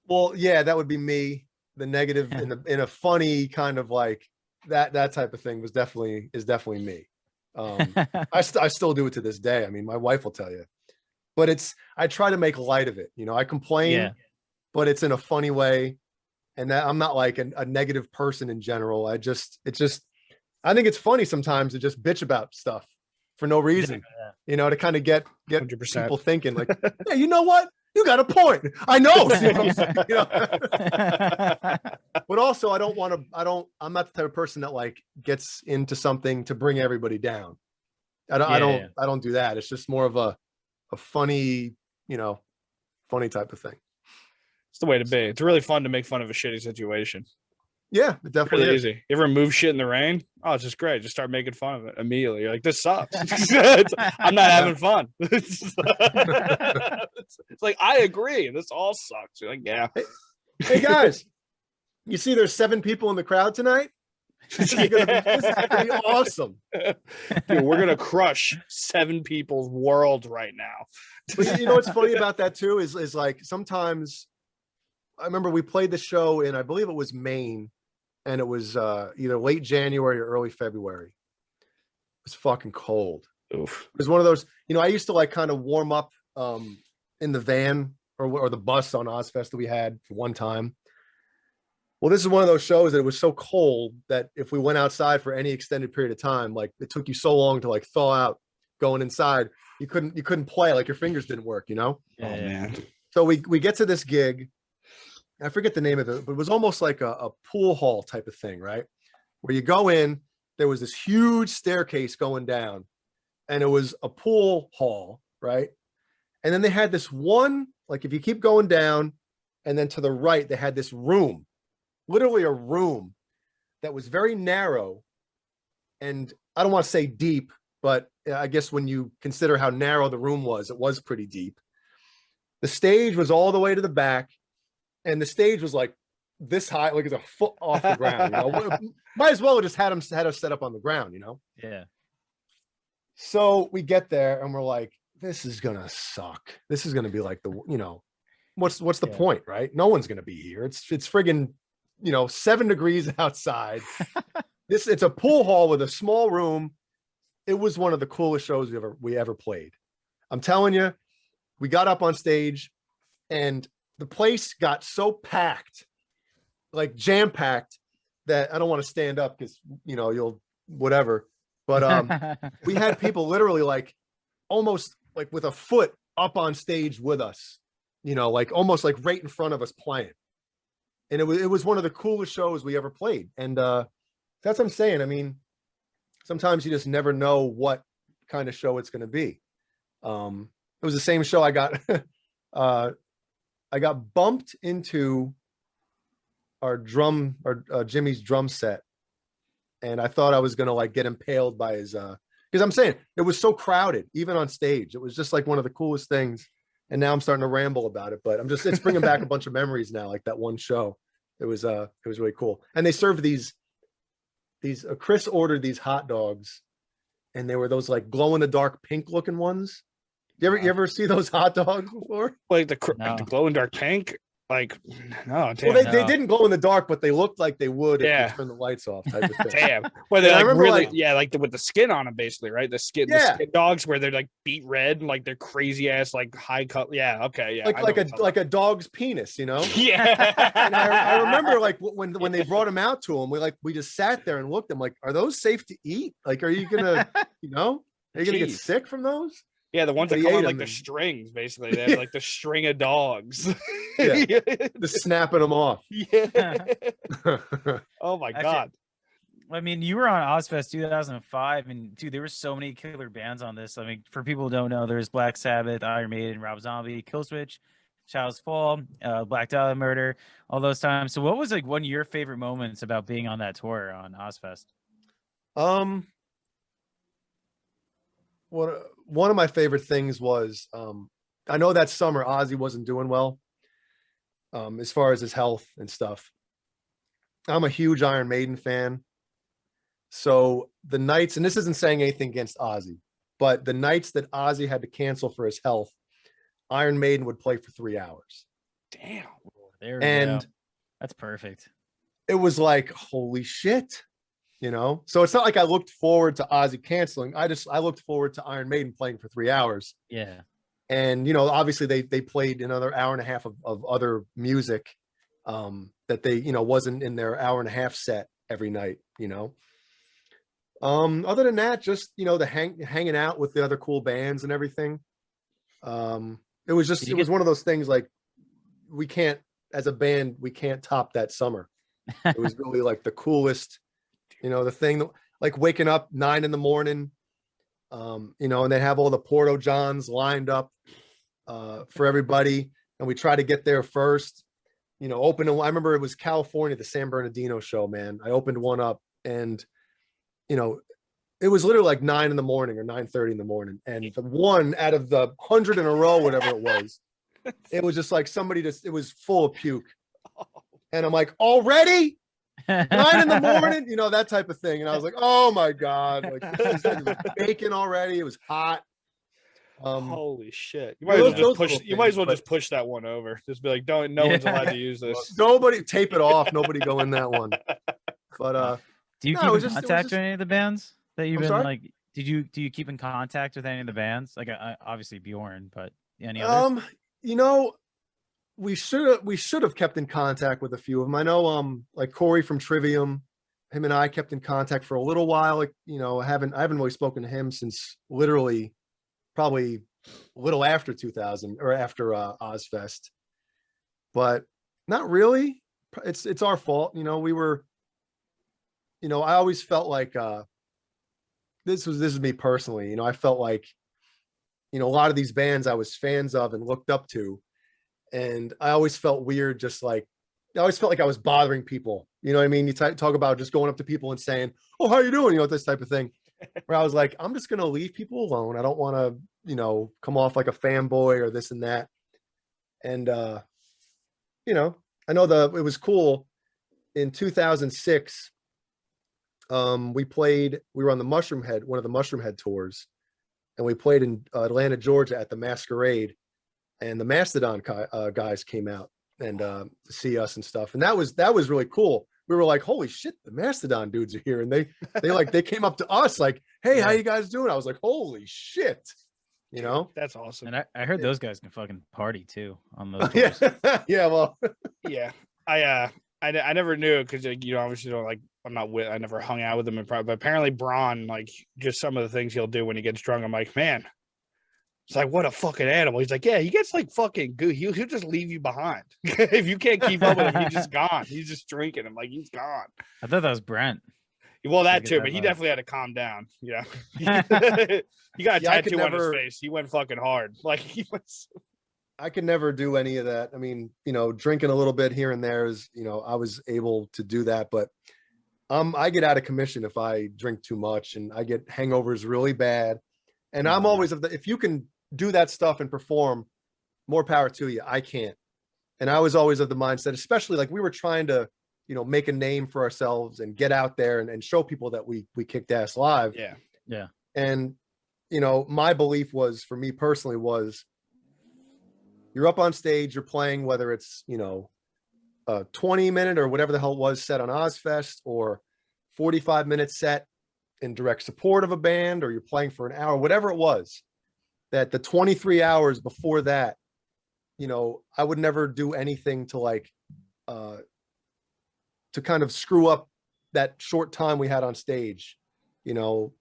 Well, yeah, that would be me. The negative in a funny kind of like that type of thing is definitely me. I still do it to this day. I mean, my wife will tell you, but I try to make light of it. I complain, but it's in a funny way. And that I'm not like a negative person in general. I think it's funny sometimes to just bitch about stuff for no reason, to kind of get 100%. people thinking like, hey, you know what? You got a point. I know. See what I'm saying? But also I'm not the type of person that like gets into something to bring everybody down. I don't do that. It's just more of a funny, funny type of thing. It's the way to be. It's really fun to make fun of a shitty situation. Yeah, it definitely Really is. easy. You ever move shit in the rain? Oh, it's just great. Just start making fun of it immediately. You're like, this sucks. I'm not having fun. It's like, I agree. This all sucks. You're like, yeah. Hey guys, you see there's 7 people in the crowd tonight? This is gonna be awesome. Dude, we're gonna crush 7 people's world right now. But you know what's funny about that too is like sometimes I remember we played the show in, I believe it was Maine, and it was either late January or early February. It was fucking cold. Oof. It was one of those, I used to like kind of warm up in the van or the bus on Ozzfest that we had for one time. Well, this is one of those shows that it was so cold that if we went outside for any extended period of time, like it took you so long to like thaw out going inside, you couldn't play, like your fingers didn't work, Oh man. So we get to this gig. I forget the name of it, but it was almost like a pool hall type of thing, right? Where you go in, there was this huge staircase going down, and it was a pool hall, right? And then they had this one, like if you keep going down, and then to the right, they had this room, literally a room that was very narrow. And I don't want to say deep, but I guess when you consider how narrow the room was, it was pretty deep. The stage was all the way to the back. And the stage was like this high, like it's a foot off the ground. Might as well have just had us set up on the ground, Yeah. So we get there and we're like, this is gonna suck. This is gonna be like what's the point, right? No one's gonna be here. It's friggin' 7 degrees outside. It's a pool hall with a small room. It was one of the coolest shows we ever played. I'm telling you, we got up on stage and the place got so packed, like jam packed, that I don't want to stand up because you'll whatever. But we had people literally like almost like with a foot up on stage with us, like almost like right in front of us playing. And it was one of the coolest shows we ever played. And that's what I'm saying. I mean, sometimes you just never know what kind of show it's going to be. It was the same show I got. I got bumped into our Jimmy's drum set, and I thought I was gonna like get impaled by his because I'm saying it was so crowded, even on stage. It was just like one of the coolest things. And now I'm starting to ramble about it, but it's bringing back a bunch of memories now, like that one show. It was really cool. And they served these Chris ordered these hot dogs, and they were those like glow in the dark pink looking ones. You ever see those hot dogs before? Like the No. glow in dark pink. Like no, damn. Well, they No. didn't glow in the dark, but they looked like they would if Yeah. you turn the lights off. Type of thing. Damn. Well, they're And I like remember, really, like- yeah, like with the skin on them, basically, right? The skin dogs where they're like beat red, and like they're crazy ass, like high cut. Yeah, okay, yeah. like a dog's penis, you know. yeah. And I remember like when they brought them out to him, we just sat there and looked. I'm like, are those safe to eat? Like, are you gonna, are you gonna get Jeez. sick from those? Yeah, the ones But that he come ate on like them the and- strings, basically. They have like the string of dogs. Yeah. Just snapping them off. Yeah. Oh my Actually, god. I mean, you were on Ozzfest 2005, and dude, there were so many killer bands on this. I mean, for people who don't know, there's Black Sabbath, Iron Maiden, Rob Zombie, Killswitch, Child's Fall, Black Dahlia Murder, all those times. So, what was like one of your favorite moments about being on that tour on Ozzfest? One of my favorite things was I know that summer Ozzy wasn't doing well as far as his health and stuff. I'm a huge Iron Maiden fan. So the nights, and this isn't saying anything against Ozzy, but the nights that Ozzy had to cancel for his health, Iron Maiden would play for 3 hours. Damn. There we And go. That's perfect. it was like, holy shit, So it's not like I looked forward to Ozzy canceling. I looked forward to Iron Maiden playing for 3 hours. Yeah. And obviously they played another hour and a half of other music that they wasn't in their hour and a half set every night. Other than that, just the hanging out with the other cool bands and everything. It was one of those things like as a band we can't top that summer. It was really like the coolest, the thing, like waking up 9 a.m, and they have all the Porto Johns lined up for everybody, and we try to get there first. I remember it was California, the San Bernardino show, man. I opened one up, and it was literally like 9 a.m. or 9:30 a.m, and the one out of the 100 in a row, whatever it was, it was just like it was full of puke, and I'm like, already 9 a.m, that type of thing. And I was like, oh my God, like it was baking already. It was hot. Holy shit. You yeah, might as well those just push little you might as well things, just push that one over. Just be like, no one's allowed to use this. Nobody tape it off. Nobody go in that one. But Do you No, keep it in was just- contact with any of the bands that you've I'm been sorry? like? Do you keep in contact with any of the bands? Like obviously Bjorn, but any others? we should have kept in contact with a few of them. I know like Corey from Trivium, him and I kept in contact for a little while. Like, I haven't really spoken to him since literally probably a little after 2000 or after Ozzfest, but not really. It's our fault. We were, I always felt like this is me personally. I felt like, a lot of these bands I was fans of and looked up to, and I always felt weird, just like I always felt like I was bothering people. You know what I mean? You talk about just going up to people and saying, "Oh, how you doing?" This type of thing. Where I was like, I'm just gonna leave people alone. I don't want to, come off like a fanboy or this and that. And I know it was cool. In 2006, we were on the one of the Mushroom Head tours, and we played in Atlanta, Georgia at the Masquerade, and the Mastodon guys came out and to see us and stuff, and that was really cool. We were like, holy shit, the Mastodon dudes are here, and they came up to us like, hey, how you guys doing? I was like, holy shit, That's awesome. And I heard those guys can fucking party too on those yeah. tours. Yeah, well, Yeah. I never knew because obviously don't like I never hung out with him but apparently Braun, like just some of the things he'll do when he gets drunk, I'm like, man, it's like, what a fucking animal. He's like, yeah, he gets like fucking good. He'll just leave you behind. If you can't keep up with him, he's just gone. He's just drinking. I'm like, he's gone. I thought that was Brent. Well, that get too, that but he vibe. definitely had to calm down. Yeah. He got a Yeah, I could tattoo on his never- face. He went fucking hard. Like he was. I could never do any of that. I mean, drinking a little bit here and there is, I was able to do that, but I get out of commission if I drink too much, and I get hangovers really bad. And I'm always if you can do that stuff and perform, more power to you. I can't. And I was always of the mindset, especially like we were trying to, you know, make a name for ourselves and get out there and show people that we kicked ass live. Yeah. Yeah. And, you know, my belief was, for me personally, was you're up on stage, you're playing, whether it's, you know, a 20-minute or whatever the hell it was set on Ozzfest, or 45-minute set in direct support of a band, or you're playing for an hour, whatever it was, that the 23 hours before that, you know, I would never do anything to like, to kind of screw up that short time we had on stage, you know.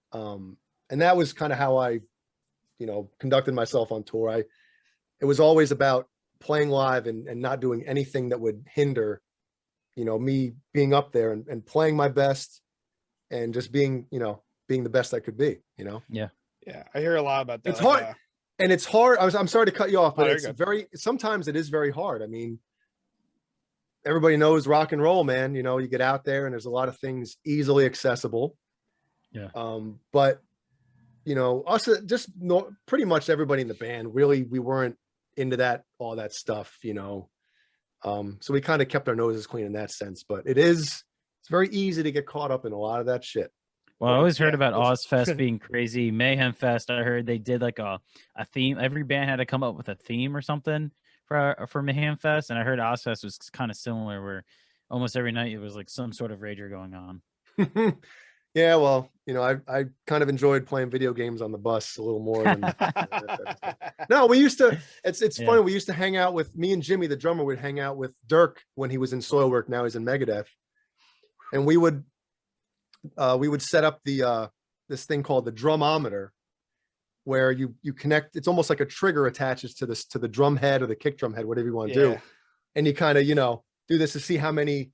And that was kind of how I, you know, conducted myself on tour. It was always about playing live and not doing anything that would hinder, you know, me being up there and playing my best and just being, you know, being the best I could be, you know? Yeah. Yeah. I hear a lot about that. It's hard. And it's hard. I'm sorry to cut you off, but you're it's good. sometimes it is very hard. I mean, everybody knows rock and roll, man. You know, you get out there and there's a lot of things easily accessible. Yeah. But you know, us, pretty much everybody in the band, really, we weren't into all that stuff, you know. So we kind of kept our noses clean in that sense, but it's very easy to get caught up in a lot of that shit. Well, I always heard Yeah, about Ozzfest being crazy. Mayhem Fest, I heard they did like a theme. Every band had to come up with a theme or something for Mayhem Fest, and I heard Ozzfest was kind of similar, where almost every night it was like some sort of rager going on. Yeah, well, you know, I kind of enjoyed playing video games on the bus a little more than no, we used to, it's Yeah. funny, we used to hang out with, me and Jimmy, the drummer, would hang out with Dirk when he was in Soilwork, now he's in Megadeth. And we would set up this thing called the drumometer, where you connect, it's almost like a trigger attaches to the drum head or the kick drum head, whatever you want to do. And you kind of, you know, do this to see how many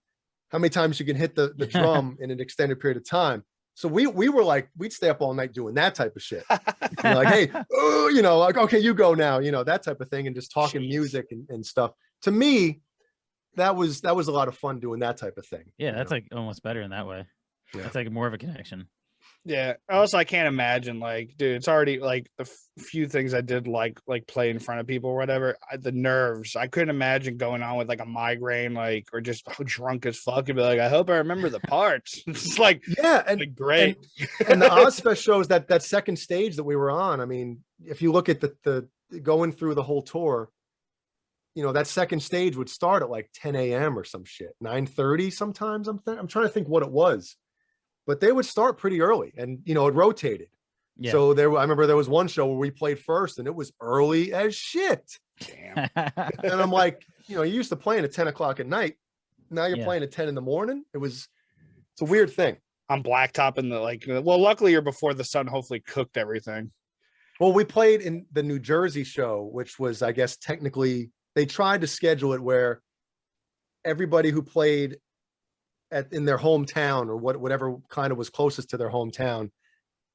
times you can hit the drum in an extended period of time. So we were like, we'd stay up all night doing that type of shit. You know, like, hey, oh, you know, like, okay, you go now, you know, that type of thing, and just talking music and stuff. To me, that was a lot of fun doing that type of thing. Yeah, that's like almost better in that way. Yeah. That's like more of a connection. Yeah. Also, I can't imagine, like, dude, it's already like the few things I did, like play in front of people or whatever. The nerves. I couldn't imagine going on with like a migraine, like, or just drunk as fuck and be like, I hope I remember the parts. It's like, yeah, and like, great. And the Ozzfest shows that second stage that we were on. I mean, if you look at the going through the whole tour, you know, that second stage would start at like 10 a.m. or some shit, 9:30 sometimes. I'm trying to think what it was. But they would start pretty early, and you know, it rotated. Yeah. So I remember there was one show where we played first, and it was early as shit. Damn. And I'm like, you know, you used to playing at 10 o'clock at night. Now you're Yeah. playing at 10 in the morning. It's a weird thing. I'm blacktop in the, like, well, luckily you're before the sun hopefully cooked everything. Well, we played in the New Jersey show, which was, I guess, technically, they tried to schedule it where everybody who played in their hometown, or whatever kind of was closest to their hometown,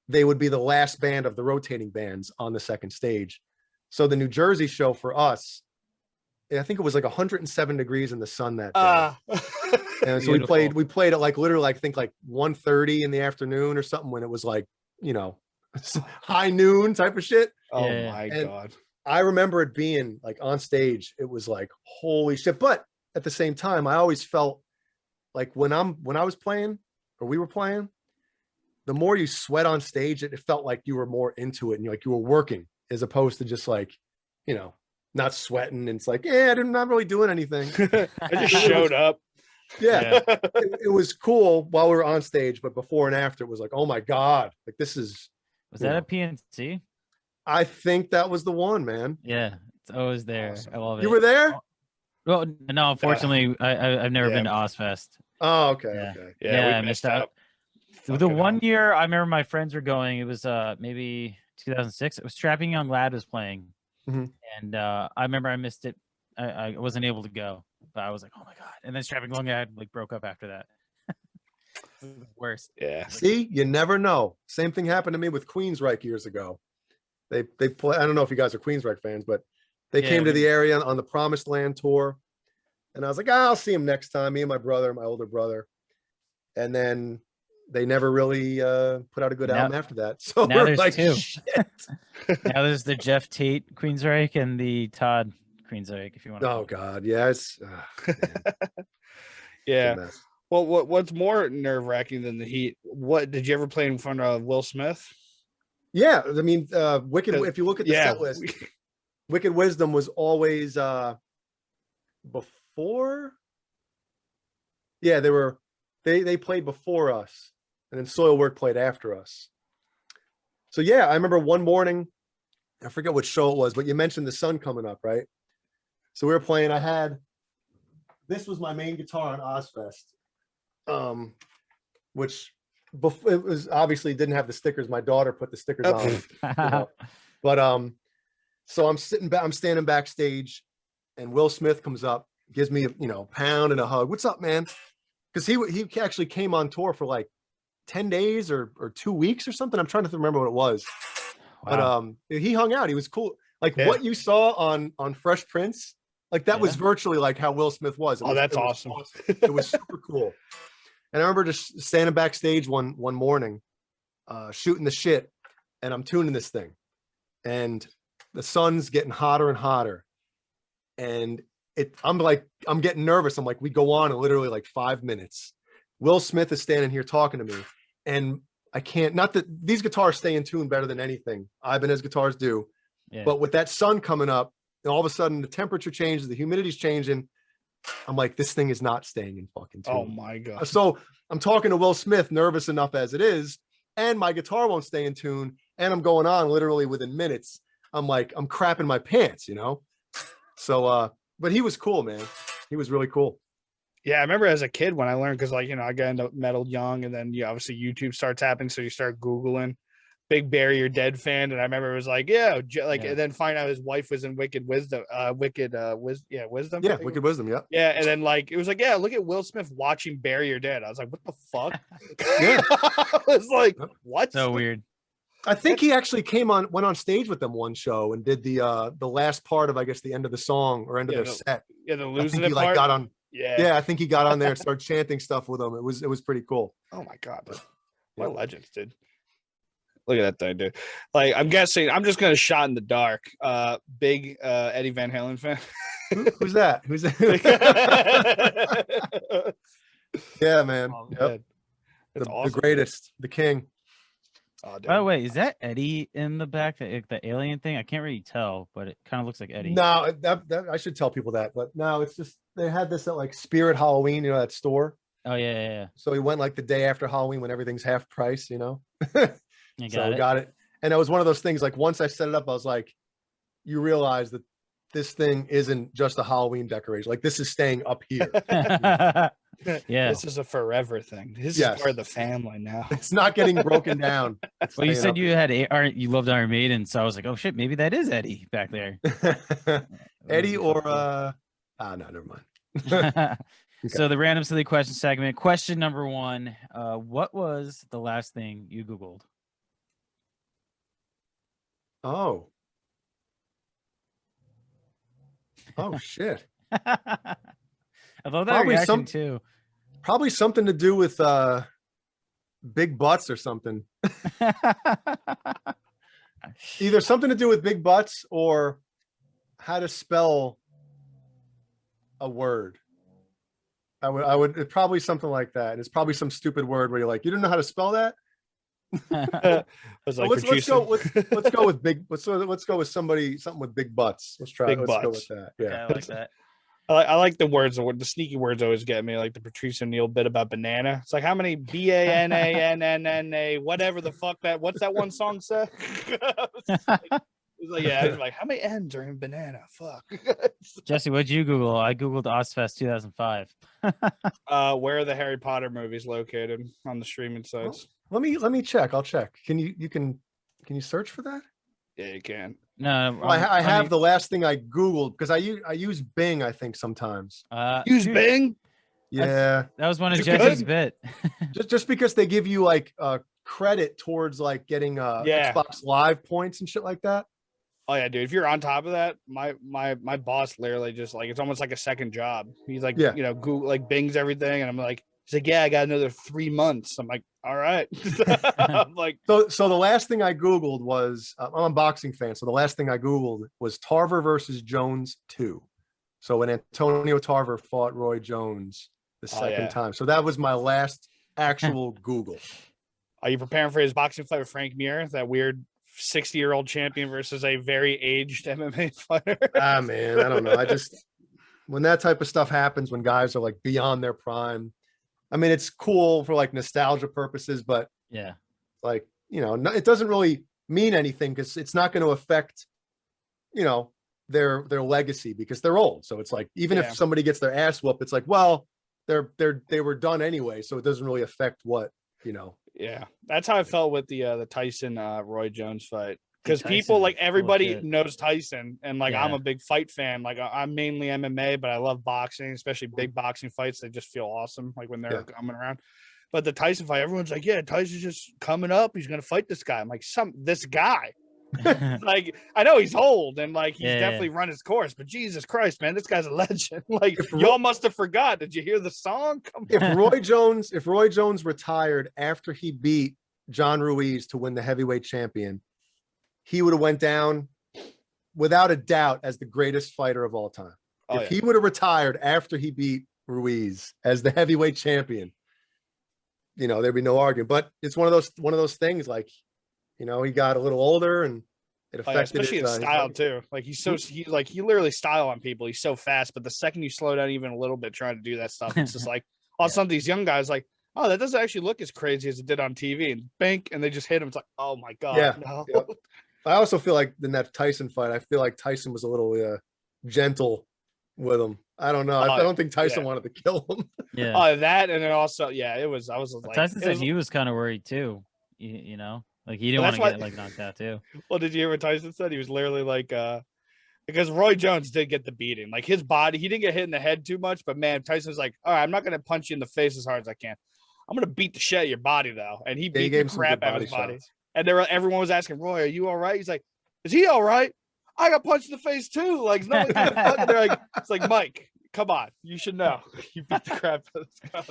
they would be the last band of the rotating bands on the second stage. So the New Jersey show for us, I think it was like 107 degrees in the sun that day. And so we played at like literally, I think like 1:30 in the afternoon or something, when it was like, you know, high noon type of shit. Oh Yeah. my And God. I remember it being like on stage, it was like, holy shit. But at the same time, I always felt like when I was playing, or we were playing, the more you sweat on stage, it felt like you were more into it, and like you were working, as opposed to just like, you know, not sweating. And it's like, yeah, I'm not really doing anything. I just showed up. Yeah. It was cool while we were on stage, but before and after, it was like, oh my God, like this is. Was that a PNC? I think that was the one, man. Yeah, it's always there. Awesome. I love it. You were there? Well, no, unfortunately, I've never Yeah. been to Ozzfest. Oh, okay. Yeah. Okay. Yeah, I we missed missed out. out. The Fucking one hell. year I remember my friends were going, it was maybe 2006. It was Strapping Young Lad was playing, Mhm. and I remember I missed it. I wasn't able to go, but I was like, oh my God. And then Strapping Young Lad like broke up after that. It was the worst. Yeah. See, you never know. Same thing happened to me with Queensryche years ago. They play. I don't know if you guys are Queensryche fans, but they Yeah, came to we- the area on the Promised Land tour, and I was like, I'll see him next time. Me and my older brother, and then they never really put out a good Now- album after that. So now we're there's like, two. shit. Now there's the Jeff Tate Queensryche and the Todd Queen's Egg, if you want to. Oh God, yeah, it's Yeah. a mess. Well, what's more nerve wracking than the heat? What did you ever play in front of Will Smith? Yeah, I mean, Wicked. If you look at the Yeah. set list, Wicked Wisdom was always before. Yeah, they played before us, and then Soilwork played after us. So yeah, I remember one morning, I forget what show it was, but you mentioned the sun coming up, right? So we were playing. This was my main guitar on Ozzfest, which it was obviously didn't have the stickers. My daughter put the stickers on, you know. But so I'm standing backstage, and Will Smith comes up, gives me a pound and a hug. What's up, man? Because he actually came on tour for like 10 days or 2 weeks or something. I'm trying to remember what it was. Wow. But he hung out. He was cool. Like Yeah. what you saw on Fresh Prince, like that was virtually like how Will Smith was. That's awesome. It was super cool. And I remember just standing backstage one morning, shooting the shit, and I'm tuning this thing, and the sun's getting hotter and hotter, and I'm getting nervous. I'm like, we go on in literally like 5 minutes. Will Smith is standing here talking to me, and I can't. Not that these guitars stay in tune better than anything Ibanez guitars do, but with that sun coming up, and all of a sudden the temperature changes, the humidity's changing. I'm like, this thing is not staying in fucking tune. Oh my God. So I'm talking to Will Smith, nervous enough as it is, and my guitar won't stay in tune, and I'm going on literally within minutes. I'm like, I'm crapping my pants, So, but he was cool, man. He was really cool. Yeah, I remember as a kid when I learned, because I got into metal young, and then obviously YouTube starts happening, so you start Googling. Big Bury Your Dead fan, and I remember it was like, and then find out his wife was in Wicked Wisdom, Wisdom. Yeah, Wicked Wisdom, yeah. Yeah, and then it was like, yeah, look at Will Smith watching Bury Your Dead. I was like, what the fuck? Yeah. I was like, what? So weird. I think he actually went on stage with them one show and did the last part of, I guess, the end of the song or end of their set. Yeah, the I losing think it he part. got on. Yeah. Yeah, I think he got on there and started chanting stuff with them. It was pretty cool. Oh my God, what legends, dude. Look at that thing, dude. Like, I'm guessing, I'm just gonna shot in the dark. Big Eddie Van Halen fan. Who's that? Who's that? Yeah, man. Oh, Yep. man. That's The awesome. greatest, the king. Oh, dude. By the way, is that Eddie in the back? The alien thing? I can't really tell, but it kind of looks like Eddie. No, that I should tell people that, but no, it's just they had this at like Spirit Halloween, that store. Oh yeah. So he went like the day after Halloween when everything's half price, You So got it. And it was one of those things, like once I set it up, I was like, you realize that this thing isn't just a Halloween decoration. Like this is staying up here. it. Yeah. This is a forever thing. This Yes. is part of the family now. It's not getting broken down. It's Well, you staying said up you loved Iron Maiden, so I was like, oh shit, maybe that is Eddie back there. here. Eddie or no, never mind. So the random silly question segment. Question number 1: what was the last thing you Googled? Oh shit. I love that Probably reaction too. Probably something to do with big butts or something. Either something to do with big butts or how to spell a word. I would it's probably something like that. It's probably some stupid word where you're like, you don't know how to spell that? I was like, let's go with big. Let's go with something with big butts. Let's Big go butts. with that. Yeah. Yeah, I like that. I like the words. The sneaky words always get me, like the Patrice O'Neill bit about banana. It's like, how many BANANNA, whatever the fuck what's that one song say? It's like, yeah, it's like, how many N's are in banana? Fuck. Jesse, what'd you Google? I Googled Ozzfest 2005. Where are the Harry Potter movies located on the streaming sites? Let me check. I'll check. Can you search for that? Yeah, you can. No, Well, I have the last thing I Googled because I use Bing, I think sometimes. Use dude, Bing. Yeah. That was one of You Jesse's could? bit. just because they give you like credit towards like getting Yeah. Xbox Live points and shit like that. Oh yeah, dude. If you're on top of that, my boss literally just like, it's almost like a second job. He's like, Yeah. Google like Bing's everything, and I'm like, He's like, yeah, I got another 3 months. I'm like, all right. I'm like, So the last thing I Googled was, I'm a boxing fan. So the last thing I Googled was Tarver versus Jones 2. So when Antonio Tarver fought Roy Jones the Oh, second yeah. time. So that was my last actual Google. are you preparing for his boxing fight with Frank Mir, that weird 60-year-old champion versus a very aged MMA fighter? Ah, man, I don't know. When that type of stuff happens, when guys are like beyond their prime, I mean, it's cool for like nostalgia purposes, but Yeah. like, it doesn't really mean anything because it's not going to affect, their legacy because they're old. So it's like, even Yeah. if somebody gets their ass whooped, it's like, well, they were done anyway. So it doesn't really affect what, Yeah, that's how I felt with the Tyson Roy Jones fight. Because Tyson people, is like, full of everybody shit. knows Tyson, and like I'm Yeah. a big fight fan. Like I'm mainly MMA, but I love boxing, especially big boxing fights. They just feel awesome, like when they're coming around. But the Tyson fight, everyone's like, yeah, Tyson's just coming up. He's gonna fight this guy. I'm like, this guy. Like, I know he's old and like he's Yeah. definitely run his course, but Jesus Christ, man, this guy's a legend. Like, If y'all must have forgot. Did you hear the song? Come if Roy Jones retired after he beat John Ruiz to win the heavyweight champion, he would have went down without a doubt as the greatest fighter of all time. Oh, If he would have retired after he beat Ruiz as the heavyweight champion, there'd be no argument. But it's one of those things, like, he got a little older and it affected especially in his style too. Like he literally style on people. He's so fast, but the second you slow down even a little bit trying to do that stuff, it's just like all some of these young guys like, oh, that doesn't actually look as crazy as it did on TV, and bank, and they just hit him. It's like, oh my god. Yeah. No. Yep. I also feel like in that Tyson fight, I feel like Tyson was a little gentle with him. I don't know. I don't think Tyson wanted to kill him. Yeah. That, and then also, I was like, Tyson said he was kind of worried too. Like he didn't want to get like knocked out too. Well, did you hear what Tyson said? He was literally like, because Roy Jones did get the beating. Like his body, he didn't get hit in the head too much, but man, Tyson's like, all right, I'm not gonna punch you in the face as hard as I can. I'm gonna beat the shit out of your body though. And he beat the crap out of his body. And everyone was asking, Roy, are you all right? He's like, is he all right? I got punched in the face too. Like, no, they're like, it's like, Mike, come on, you should know. You beat the crap out of this guy.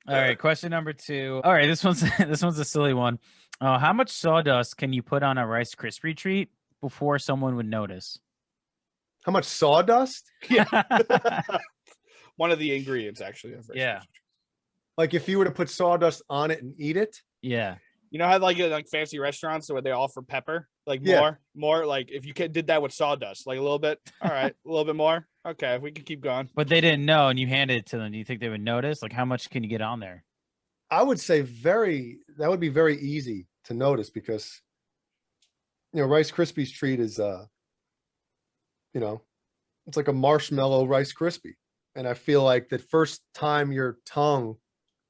All right, question number 2. All right, this one's a silly one. How much sawdust can you put on a Rice Krispie treat before someone would notice? How much sawdust? One of the ingredients, actually. Yeah. Like if you were to put sawdust on it and eat it? Yeah. You know how like fancy restaurants where they offer pepper, like more like if you did that with sawdust, like a little bit. All right, a little bit more. Okay, we can keep going. But they didn't know, and you handed it to them. Do you think they would notice? Like, how much can you get on there? I would say that would be very easy to notice because, Rice Krispies treat is, it's like a marshmallow Rice Krispie. And I feel like the first time your tongue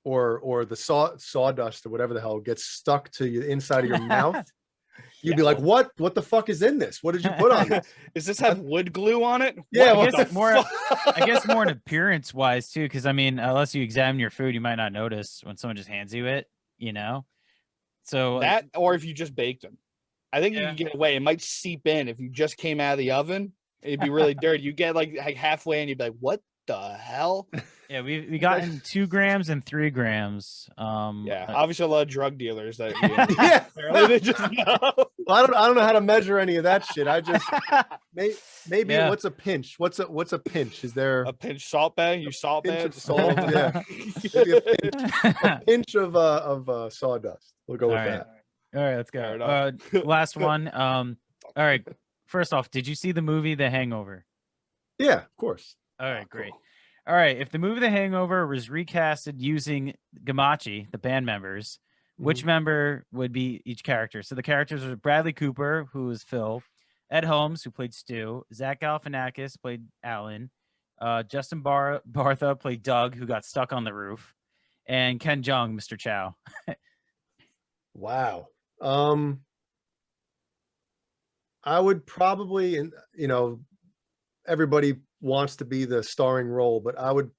or the sawdust or whatever the hell gets stuck to the inside of your mouth, you'd be like, what the fuck is in this? What did you put on this? Does this have wood glue on it? Yeah, I guess more in appearance wise too, because I mean, unless you examine your food, you might not notice when someone just hands you it, So that, or if you just baked them, I think you can get away. It might seep in if you just came out of the oven. It'd be really dirty. You get like halfway, and you'd be like, "What the hell?" Yeah, we got in 2 grams and 3 grams. Obviously a lot of drug dealers that Yeah. apparently they just know. Well, I don't know how to measure any of that shit. I just maybe what's a pinch? What's a pinch? Is there a pinch salt bag? You salt pinch bag? of salt? Yeah, maybe a pinch of sawdust. We'll go with that. All right, let's go. Last one. All right. First off, did you see the movie The Hangover? Yeah, of course. All right, great. All right, if the movie The Hangover was recasted using Gizmachi, the band members, which member would be each character? So the characters are Bradley Cooper, who was Phil, Ed Holmes, who played Stu, Zach Galifianakis played Alan, Justin Bartha played Doug, who got stuck on the roof, and Ken Jeong, Mr. Chow. Wow. I would probably, everybody wants to be the starring role, but I would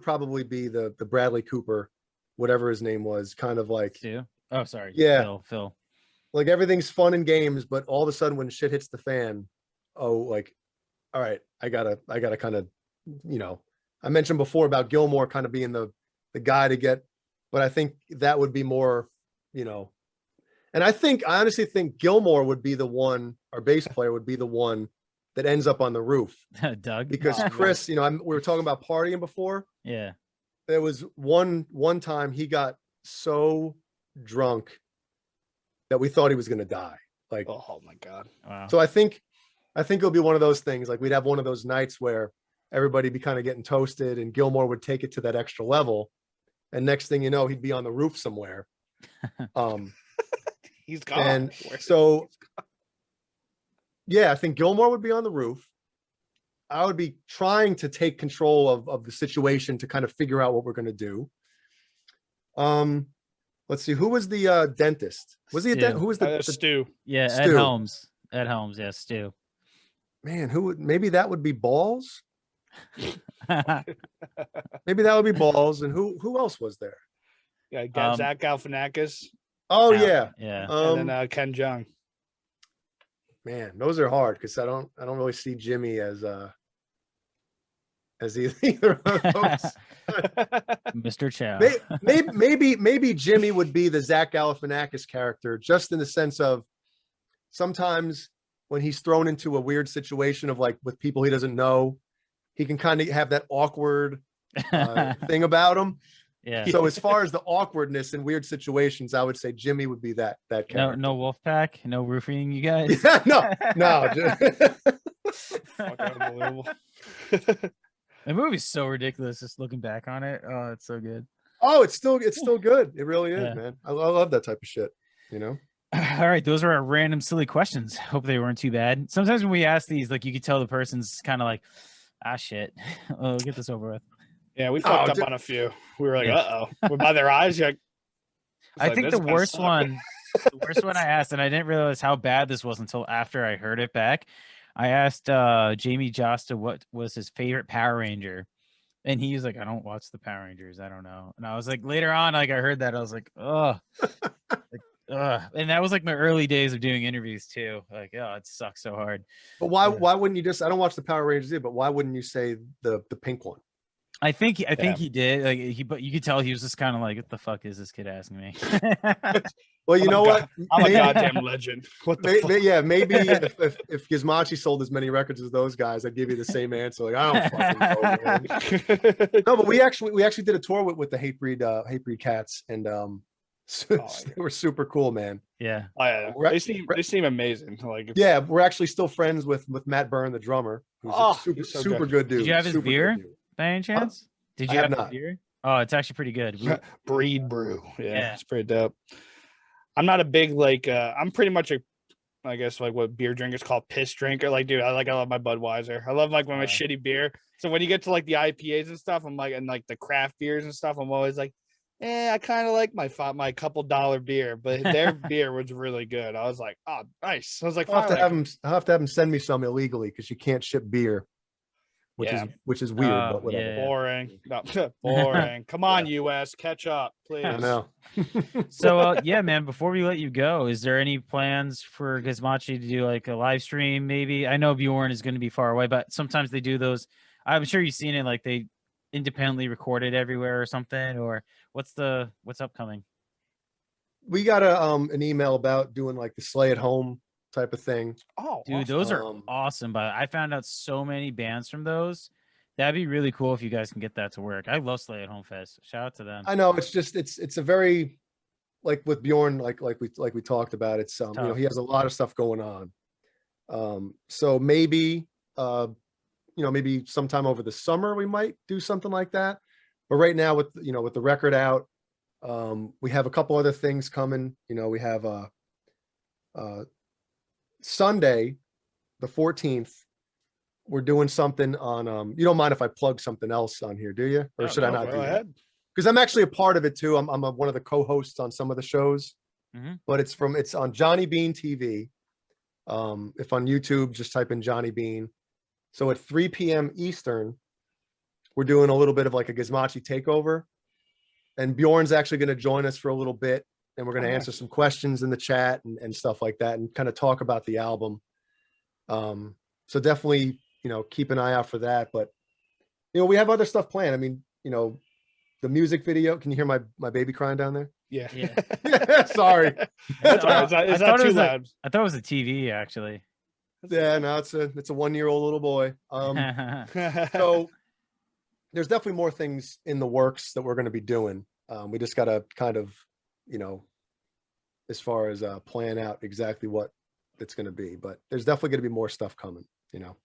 probably be the Bradley Cooper, whatever his name was, kind of like Stu? Oh, sorry. Yeah. Phil. Like everything's fun and games, but all of a sudden when shit hits the fan, like, all right, I gotta kind of, I mentioned before about Gilmore kind of being the the guy to get, but I think that would be more, you know, and I honestly think Gilmore would be the one, our bass player would be the one that ends up on the roof, Doug. because Oh, man. Chris, you know, we were talking about partying before. Yeah. There was one time he got so drunk that we thought he was going to die. Like, Oh my God. Wow. so I think it'll be one of those things. Like, we'd have one of those nights where everybody be kind of getting toasted, and Gilmore would take it to that extra level. And next thing you know, he'd be on the roof somewhere. He's gone. And so, yeah, I think Gilmore would be on the roof. I would be trying to take control of the situation to kind of figure out what we're going to do. Let's see, who was the dentist? Was he a dentist? Who was the Stu? Yeah, Ed Stu. Helms. Ed Helms, yeah, Stu. man? Who would, maybe that would be Balls. Maybe that would be Balls. And who else was there? Yeah, got Zach Galifianakis Oh Al- yeah, yeah. and then Ken Jeong. man, those are hard because I don't really see Jimmy as either of those. Mr. Chow. Maybe Jimmy would be the Zach Galifianakis character, just in the sense of sometimes when he's thrown into a weird situation of like with people he doesn't know, he can kind of have that awkward thing about him. Yeah. So as far as the awkwardness in weird situations, I would say Jimmy would be that No, character. no wolf pack, no roofing, you guys. Yeah, no. Fucking unbelievable. The movie's so ridiculous. Just looking back on it, oh, it's so good. Oh, it's still good. It really is, Yeah. man. I love that type of shit. You know. All right, those are our random silly questions. Hope they weren't too bad. Sometimes when we ask these, like you could tell the person's kind of like, ah, shit. Oh, get this over with. Yeah, we fucked up dude. on a few. We were like, Yeah. uh-oh. By their eyes, you're like, I think this the is gonna worst suck. one, the worst one I asked, and I didn't realize how bad this was until after I heard it back. I asked Jamie Josta what was his favorite Power Ranger. And he was like, I don't watch the Power Rangers. I don't know. And I was like, later on, like I heard that, I was like, oh, and that was like my early days of doing interviews too. Like, oh, it sucks so hard. But why Yeah. why wouldn't you just? I don't watch the Power Rangers either, but why wouldn't you say the pink one? I think he did. Like but you could tell he was just kind of like, what the fuck is this kid asking me? Well, you know what? I'm a Maybe- goddamn legend. What the fuck? Yeah, maybe if Gizmachi sold as many records as those guys, I'd give you the same answer. Like, I don't fucking know, man. No, but we actually did a tour with the Hatebreed Cats, and they were super cool, man. Yeah. Oh, yeah. We're- They seem amazing. Like, Yeah, we're actually still friends with Matt Byrne, the drummer, who's Oh, a he's so super good. good dude. Did you have his super good beer? dude. By any chance? Did I you have have not. the beer? Oh, it's actually pretty good. Breed Brew. Yeah, Yeah. it's pretty dope. I'm not a big I'm pretty much I guess like what beer drinkers call piss drinker. Like, dude, I love my Budweiser. I love like when my shitty beer. So when you get to like the IPAs and stuff, I'm like, and like the craft beers and stuff, I'm always like, I kind of like my couple dollar beer, but their beer was really good. I was like, oh, nice. I was like, I'll have to finally. have them send me some illegally because you can't ship beer, which Yeah. is weird, Oh, but whatever. yeah. Boring. No, boring. Come on, US, catch up, please. I know. So yeah, man, before we let you go, is there any plans for Gizmachi to do like a live stream? Maybe I know Bjorn is going to be far away, but sometimes they do those. I'm sure you've seen it, like they independently record it everywhere or something. Or what's upcoming? We got an email about doing like the Slay at Home type of thing. Oh, Dude, awesome. those are Um, awesome. But I found out so many bands from those. That'd be really cool if you guys can get that to work. I love Slay at Home Fest. Shout out to them. I know it's just it's a very, like with Bjorn, like we talked about, it's you know, Tough. he has a lot of stuff going on. So maybe maybe sometime over the summer we might do something like that. But right now with the record out, we have a couple other things coming. We have Sunday, the 14th, we're doing something on you don't mind if I plug something else on here, do you? Or should I not Go do that? ahead. Because I'm actually a part of it too. I'm one of the co-hosts on some of the shows, Mhm. but it's on Johnny Bean TV. If on YouTube, just type in Johnny Bean. So at 3 p.m. Eastern, we're doing a little bit of like a Gizmachi takeover, and Bjorn's actually going to join us for a little bit, and we're going to Oh, answer nice. some questions in the chat and stuff like that, and kind of talk about the album. So definitely, keep an eye out for that. But we have other stuff planned. I mean, the music video. Can you hear my baby crying down there? Yeah. Yeah. Sorry. That's all right. It's I not thought it too was loud. I thought it was a TV actually. Yeah, no, it's a 1-year-old little boy. So there's definitely more things in the works that we're going to be doing. We just got to kind of, as far as plan out exactly what it's going to be, but there's definitely going to be more stuff coming. Well,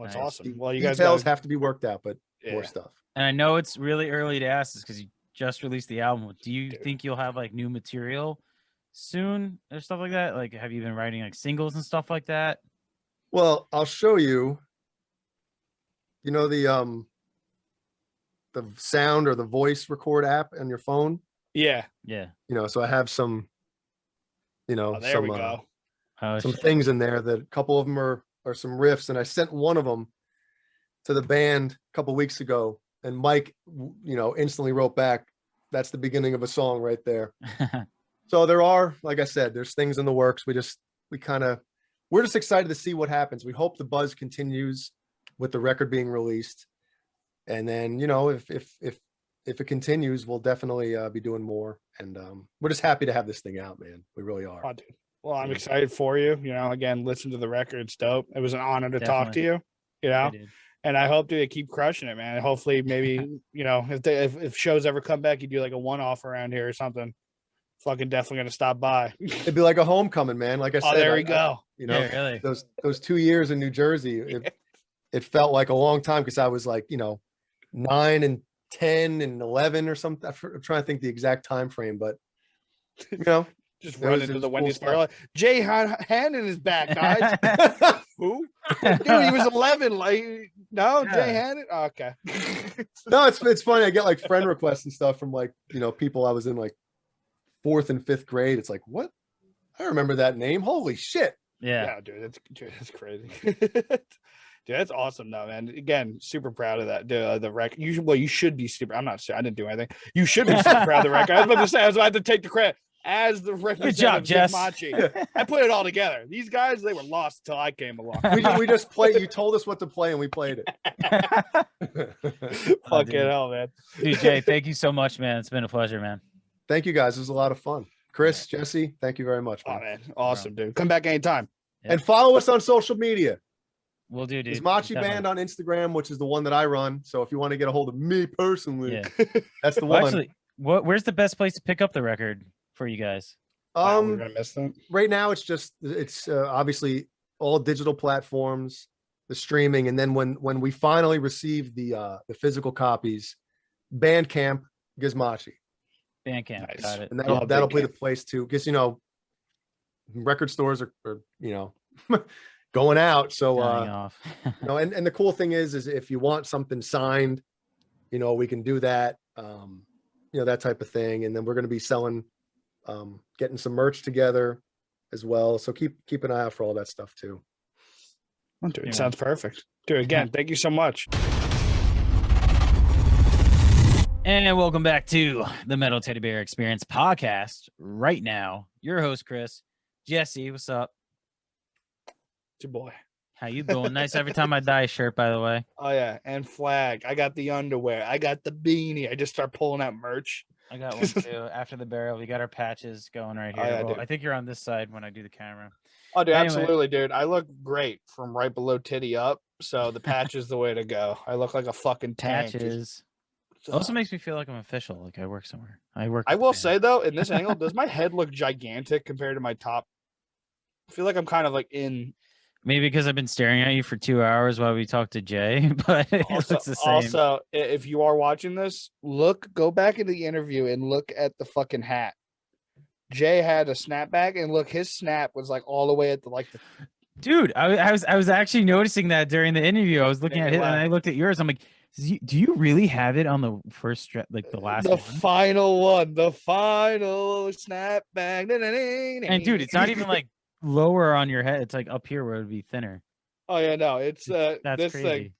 it's Nice. awesome. Well, you guys Details gotta, have to be worked out, but more yeah. stuff. And I know it's really early to ask this because you just released the album. Do you Dude. think you'll have like new material soon or stuff like that? Like, have you been writing like singles and stuff like that? Well, I'll show you. The sound or the voice record app on your phone. Yeah. Yeah. So I have some, Oh, there we go. Oh, some shit. things in there that a couple of them are some riffs, and I sent one of them to the band a couple weeks ago, and Mike, instantly wrote back, "That's the beginning of a song right there." So there are, like I said, there's things in the works. We're just excited to see what happens. We hope the buzz continues with the record being released, and then if it continues, we'll definitely be doing more. And we're just happy to have this thing out, man. We really are. Oh, dude. Well, I'm Yeah. excited for you. Again, listen to the record. It's dope. It was an honor to talk to you. Yeah, dude. And I hope to keep crushing it, man. Hopefully, maybe if shows ever come back, you do like a one-off around here or something. Fucking definitely gonna stop by. It'd be like a homecoming, man. Like I said, Oh, there we go. Yeah, really. those 2 years in New Jersey, it felt like a long time because I was like, 9 and 10 and 11 or something. I'm trying to think the exact time frame, but Just It run was- into it was the cool Wendy's stuff. bar. Like, Jay Hannon is back, guys. Who? Dude, he was 11. Like, no, Yeah. Jay Hannon. Oh, okay. no, it's funny. I get like friend requests and stuff from like people I was in like 4th and 5th grade. It's like, what? I remember that name. Holy shit! Yeah. Yeah, dude, that's crazy. Dude, that's awesome though, man. Again, super proud of that. The record. You should be super. I'm not sure. I didn't do anything. You should be super proud of the record. I was about to say. I was about to take the credit as the representative job, of Jess. Gizmachi. I put it all together. These guys, they were lost until I came along. We just played. You told us what to play, and we played it. Fucking dude. hell, man. Dude, Jay, thank you so much, man. It's been a pleasure, man. Thank you, guys. It was a lot of fun. Chris, Jesse, thank you very much, Oh man. man, awesome, dude. Come back anytime. Yeah. And follow us on social media. We'll do, dude. Gizmachi Definitely. Band on Instagram, which is the one that I run. So if you want to get a hold of me personally, Yeah. that's the Well, one. actually, where's the best place to pick up the record for you guys? Wow, we're gonna miss that. Right now it's obviously all digital platforms, the streaming, and then when we finally receive the physical copies, Bandcamp, Gizmachi, Bandcamp. Nice. Got it. and Love that'll be the Bandcamp. place to, because record stores are going out. So Dying off. and the cool thing is if you want something signed, we can do that, that type of thing. And then we're going to be selling, getting some merch together as well. So keep an eye out for all that stuff too. Oh, dude, Yeah. sounds perfect. Dude, again, thank you so much. And welcome back to the Metal Teddy Bear Experience podcast. Right now, your host Chris, Jesse. What's up? It's your boy. How you doing? Nice every time I dye a shirt, by the way. Oh yeah, and flag. I got the underwear. I got the beanie. I just start pulling out merch. I got one too. After the barrel, we got our patches going right Oh, here. yeah, Well, dude. I think you're on this side when I do the camera. Oh, dude, Anyway. absolutely, dude. I look great from right below titty up. So the patch is the way to go. I look like a fucking tank. Patches. Also makes me feel like I'm official, like I work somewhere. I work. I with the will band. say though, in this angle, does my head look gigantic compared to my top? I feel like I'm kind of like in. Maybe because I've been staring at you for 2 hours while we talked to Jay, but it Also, looks the same. also, if you are watching this, go back into the interview and look at the fucking hat. Jay had a snapback, and look, his snap was like all the way at the Dude, I was actually noticing that during the interview. I was looking Yeah, at it and wow. I looked at yours. I'm like, do you really have it on the first like the last the one? final one, the final snapback. And dude, it's not even like lower on your head. It's like up here where it would be thinner. Oh yeah, no, it's That's this crazy. thing.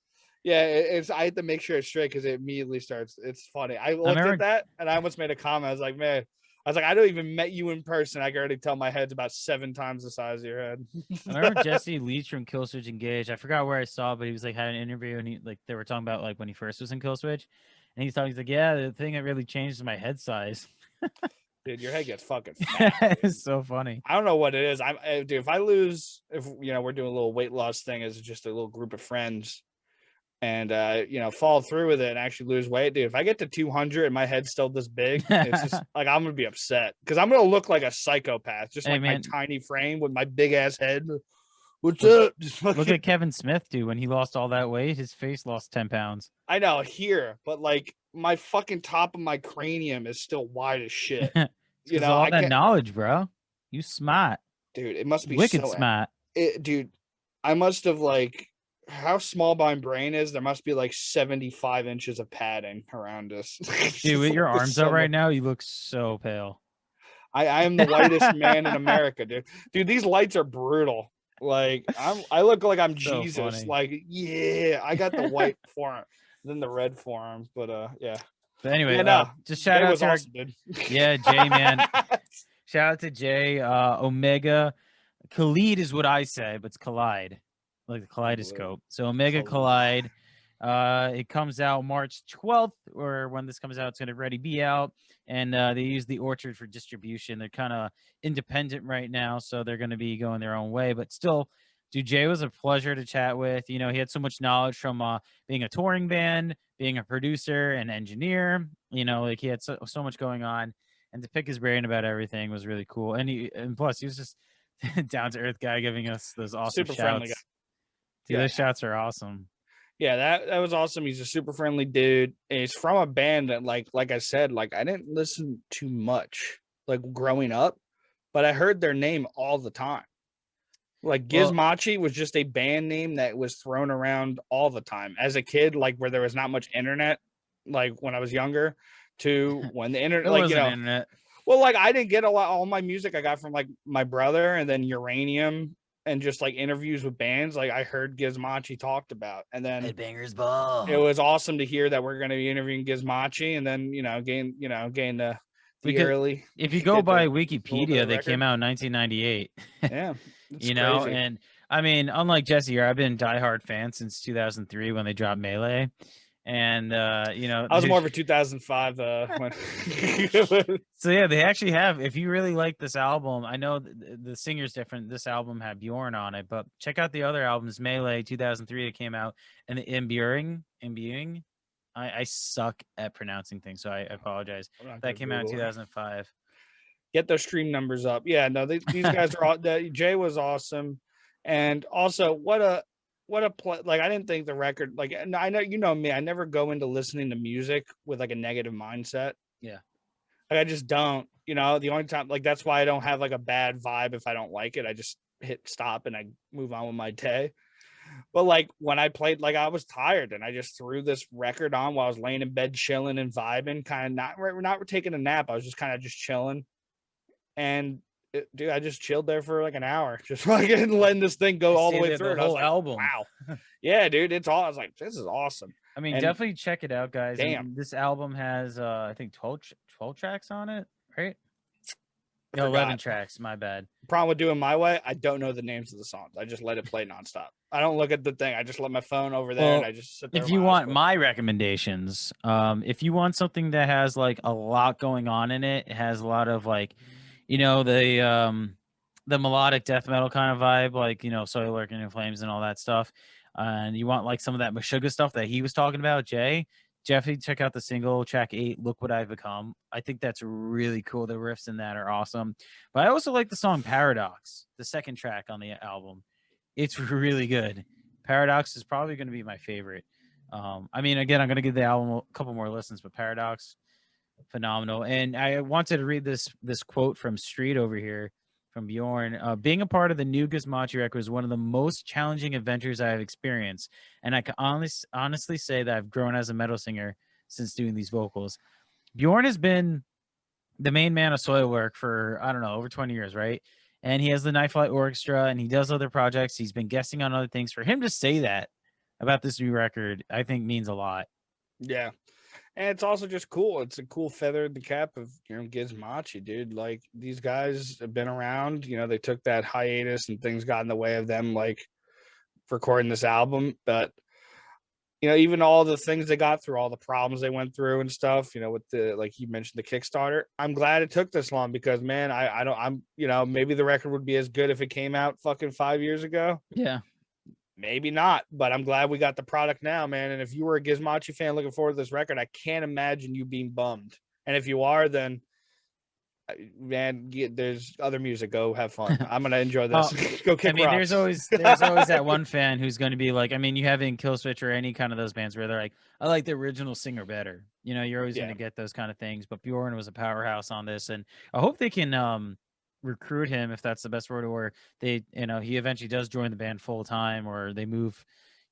Yeah, it's I have to make sure it's straight because it immediately starts. It's funny. I looked remember- at that and I almost made a comment. I was like, man, I was like, I don't even met you in person. I can already tell my head's about 7 times the size of your head. I remember Jesse Leach from Killswitch Engage. I forgot where I saw, but he was like had an interview and he like they were talking about like when he first was in Killswitch, and he's like, yeah, the thing that really changed is my head size. Dude, your head gets fucking fat. It's so funny. I don't know what it is. Dude, if I lose, if you know, we're doing a little weight loss thing as just a little group of friends, and you know, fall through with it and actually lose weight, dude. If I get to 200 and my head's still this big, it's just like I'm gonna be upset because I'm gonna look like a psychopath, just Hey, like man. my tiny frame with my big ass head. What's up? Just Look fucking- at Kevin Smith, dude. When he lost all that weight, his face lost 10 pounds. I know here, but like my fucking top of my cranium is still wide as shit. You know, all I that can't, knowledge, bro. You smart, dude. It must be wicked so smart. dude, I must have like how small my brain is. There must be like 75 inches of padding around us. Dude, with your There's arms so up right much- now, you look so pale. I am the whitest man in America, dude. Dude, these lights are brutal. Like I look like I'm So Jesus. funny. Like, yeah, I got the white forearm, then the red forearm. But yeah. But anyway, Yeah, no, just shout Jay out was to our, awesome, dude. yeah, Jay, man. Shout out to Jay. Omega Khalid is what I say, but it's Collide, like the kaleidoscope. So Omega Collide. Collide. It comes out March 12th, or when this comes out, it's gonna already be out. And they use the Orchard for distribution. They're kind of independent right now, so they're gonna be going their own way. But still, dude, Jay was a pleasure to chat with. You know, he had so much knowledge from being a touring band, being a producer and engineer. You know, like he had so much going on. And to pick his brain about everything was really cool. And plus, he was just down to earth guy giving us those awesome Super shouts. friendly guy. Dude, Yeah. those shouts are awesome. Yeah, that was awesome. He's a super friendly dude. And he's from a band that like I said, like I didn't listen to much like growing up, but I heard their name all the time. Like Well- Gizmachi was just a band name that was thrown around all the time. As a kid, like where there was not much internet, like when I was younger, to when the internet, There like was you an know, internet. well, like I didn't get a lot. All my music I got from like my brother, and then Uranium, and just like interviews with bands. Like I heard Gizmachi talked about, and then Headbangers Ball. it was awesome to hear that we're going to be interviewing Gizmachi, and then gain the Because early. If you go get by the little bit Wikipedia, of they record. came out in 1998. Yeah, it's You know, crazy. and I mean, unlike Jesse here, I've been a diehard fan since 2003 when they dropped Melee. And you know, I was there's- more of a 2005. When So yeah, they actually have. If you really like this album, I know the singer's different. This album had Bjorn on it, but check out the other albums. Melee 2003 that came out, and the Imbuing. I suck at pronouncing things, so I apologize. I'm not That gonna came out in Google it. 2005. Get those stream numbers up. Yeah, no, these guys are all. Jay was awesome, and also what a like I didn't think the record like I know me. I never go into listening to music with like a negative mindset. Yeah. Like I just don't. You know, the only time like that's why I don't have like a bad vibe if I don't like it. I just hit stop and I move on with my day. But like when I played, like I was tired and I just threw this record on while I was laying in bed, chilling and vibing, kind of not taking a nap. I was just kind of just chilling. And dude, I just chilled there for like an hour, just fucking letting this thing go all the way through. And I was whole like, album. wow, yeah, dude, it's all. I was like, this is awesome. I mean, And- definitely check it out, guys. And Damn. this album has I think 12 tracks on it, right? I No, 11 forgot. tracks. My bad. Problem with doing my way, I don't know the names of the songs. I just let it play nonstop. I don't look at the thing. I just let my phone over there and Well, I just sit there. If with you my eyes want closed. my recommendations, if you want something that has like a lot going on in it, it has a lot of like, you know, the melodic death metal kind of vibe, like, you know, Soilwork and In Flames and all that stuff. And you want like some of that Meshuggah stuff that he was talking about, Jeffy, check out the single track 8, Look What I've Become. I think that's really cool. The riffs in that are awesome. But I also like the song Paradox, the second track on the album. It's really good. Paradox is probably going to be my favorite. I mean, again, I'm going to give the album a couple more listens, but Paradox, phenomenal. And I wanted to read this quote from Street over here from Bjorn. Being a part of the new Gizmachi record is one of the most challenging adventures I have experienced. And I can honestly say that I've grown as a metal singer since doing these vocals. Bjorn has been the main man of Soilwork for, I don't know, over 20 years, right? And he has the Nightflight Orchestra and he does other projects. He's been guesting on other things. For him to say that about this new record, I think means a lot. Yeah. And it's also just cool. It's a cool feather in the cap of, Gizmachi, dude. Like, these guys have been around. They took that hiatus and things got in the way of them, like, recording this album. But, even all the things they got through, all the problems they went through and stuff, with the, like you mentioned, the Kickstarter. I'm glad it took this long because, man, maybe the record would be as good if it came out fucking 5 years ago. Yeah. Maybe not, but I'm glad we got the product now, man. And if you were a Gizmachi fan looking forward to this record, I can't imagine you being bummed. And if you are, then, man, there's other music. Go have fun. I'm gonna enjoy this. Go kick rocks. there's always that one fan who's going to be like, you have it in Killswitch or any kind of those bands where they're like, I like the original singer better. You're always going to get those kind of things. But Bjorn was a powerhouse on this, and I hope they can recruit him, if that's the best word, or they, he eventually does join the band full time, or they move,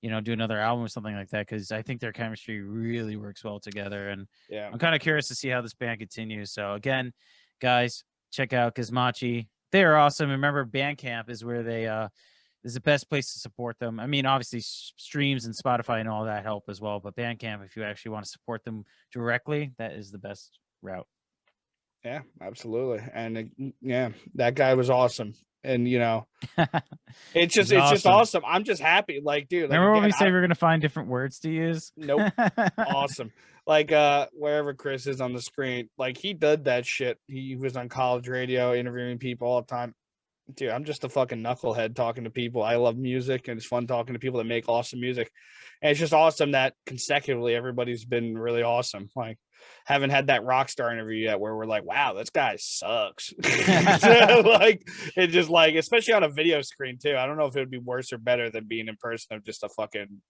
do another album or something like that, because I think their chemistry really works well together. And I'm kind of curious to see how this band continues. So again, guys, check out Gizmachi. They are awesome. Remember, Bandcamp is where they is the best place to support them. Obviously streams and Spotify and all that help as well, but Bandcamp, if you actually want to support them directly, that is the best route. Yeah, absolutely. And that guy was awesome. And it's just awesome. I'm just happy. Like, dude, remember when we said we were gonna find different words to use? Nope. Awesome. Like, wherever Chris is on the screen, like, he did that shit. He was on college radio interviewing people all the time. Dude, I'm just a fucking knucklehead talking to people. I love music, and it's fun talking to people that make awesome music. And it's just awesome that consecutively everybody's been really awesome. Like, haven't had that rock star interview yet where we're like, wow, this guy sucks. Like, it's just like, especially on a video screen too. I don't know if it would be worse or better than being in person of just a fucking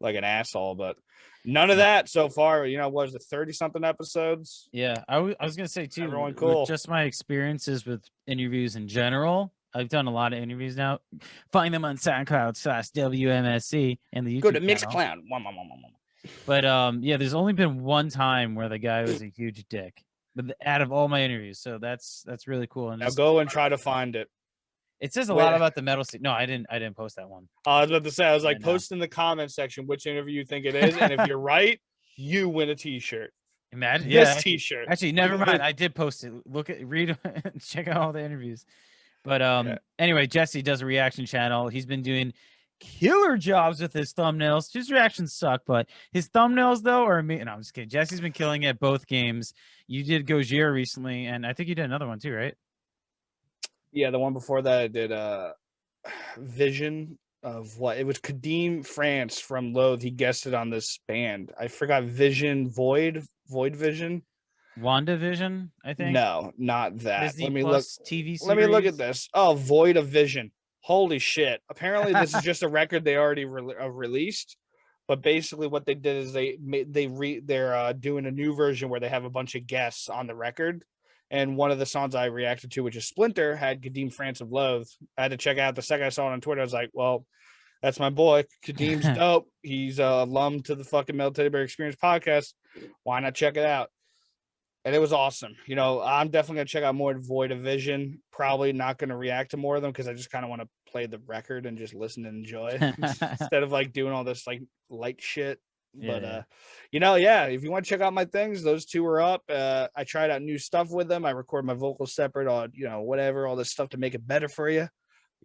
like an asshole, but none of that so far. What was it, 30 something episodes? Yeah, I was gonna say too, everyone cool. Just my experiences with interviews in general. I've done a lot of interviews now. Find them on SoundCloud/WMSC and the YouTube. Go to Mixcloud. But there's only been one time where the guy was a huge dick, but out of all my interviews, so that's really cool. And now go and try to find it. It says a lot about the metal scene. No, I didn't post that one. I was about to say, I was like, post in the comment section which interview you think it is, and if you're right, you win a T-shirt. Imagine this T-shirt. Actually, never mind. I did post it. Read, check out all the interviews. But anyway, Jesse does a reaction channel. He's been doing killer jobs with his thumbnails. His reactions suck, but his thumbnails though are amazing. No, I'm just kidding. Jesse's been killing it at both games. You did Gojira recently, and I think you did another one too, right? Yeah, the one before that I did Vision of what? It was Kadeem France from Loathe. He guessed it on this band. I forgot. Void Vision. WandaVision, I think. No, not that. Disney Let me Plus look. TV series. Let me look at this. Oh, Void of Vision. Holy shit. Apparently this is just a record they already released, but basically what they did is they're doing a new version where they have a bunch of guests on the record. And one of the songs I reacted to, which is Splinter, had Kadeem France of Loathe. I had to check out. The second I saw it on Twitter, I was like, well, that's my boy. Kadeem's dope. He's alum to the fucking Metal Teddy Bear Experience podcast. Why not check it out? And it was awesome. I'm definitely going to check out more Void of Vision. Probably not going to react to more of them because I just kind of want to play the record and just listen and enjoy instead of like doing all this like light shit. But if you want to check out my things, those two are up. I tried out new stuff with them. I record my vocals separate on, whatever, all this stuff to make it better for you.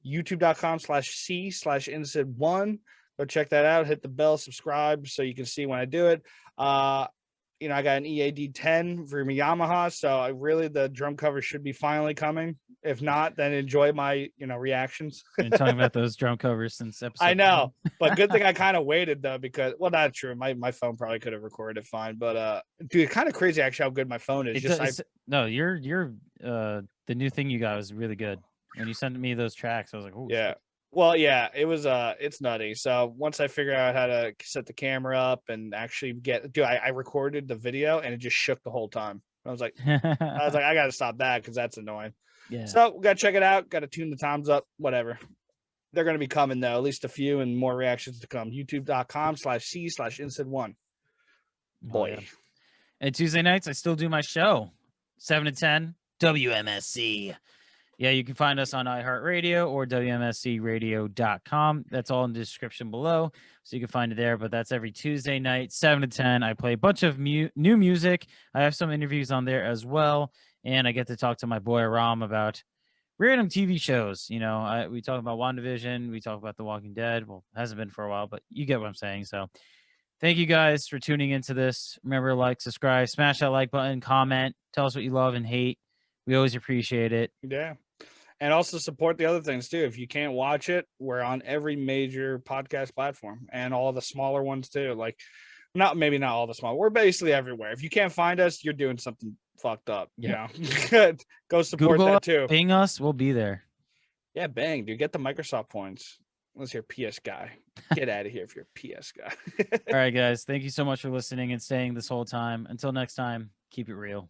YouTube.com/C/Insid1. Go check that out. Hit the bell, subscribe so you can see when I do it. I got an EAD 10 for my Yamaha, so the drum cover should be finally coming. If not, then enjoy my reactions. Been talking about those drum covers since episode. I know, but good thing I kind of waited though, because not true. My phone probably could have recorded it fine, but dude, it's kind of crazy actually how good my phone is. You're the new thing you got was really good. When you sent me those tracks, I was like, oh yeah. Shit. Well, yeah, it was it's nutty. So once I figured out how to set the camera up and actually I recorded the video and it just shook the whole time. I was like, I got to stop that because that's annoying. Yeah. So we got to check it out. Got to tune the times up. Whatever. They're going to be coming though, at least a few, and more reactions to come. YouTube.com/C/Insid1. Boy. Yeah. And Tuesday nights, I still do my show, 7 to 10, WMSC. Yeah, you can find us on iHeartRadio or WMSCRadio.com. That's all in the description below. So you can find it there. But that's every Tuesday night, 7 to 10. I play a bunch of new music. I have some interviews on there as well. And I get to talk to my boy Ram about random TV shows. You know, we talk about WandaVision. We talk about The Walking Dead. Well, it hasn't been for a while, but you get what I'm saying. So thank you guys for tuning into this. Remember, like, subscribe, smash that like button, comment, tell us what you love and hate. We always appreciate it. Yeah. And also support the other things too. If you can't watch it, we're on every major podcast platform and all the smaller ones too. Like, maybe not all the small. We're basically everywhere. If you can't find us, you're doing something fucked up. Yeah. You know? Go support Google that us, too. Bing us, we'll be there. Yeah, bang, dude. Get the Microsoft points. Unless you're a PS guy. Get out of here if you're a PS guy. All right, guys. Thank you so much for listening and staying this whole time. Until next time, keep it real.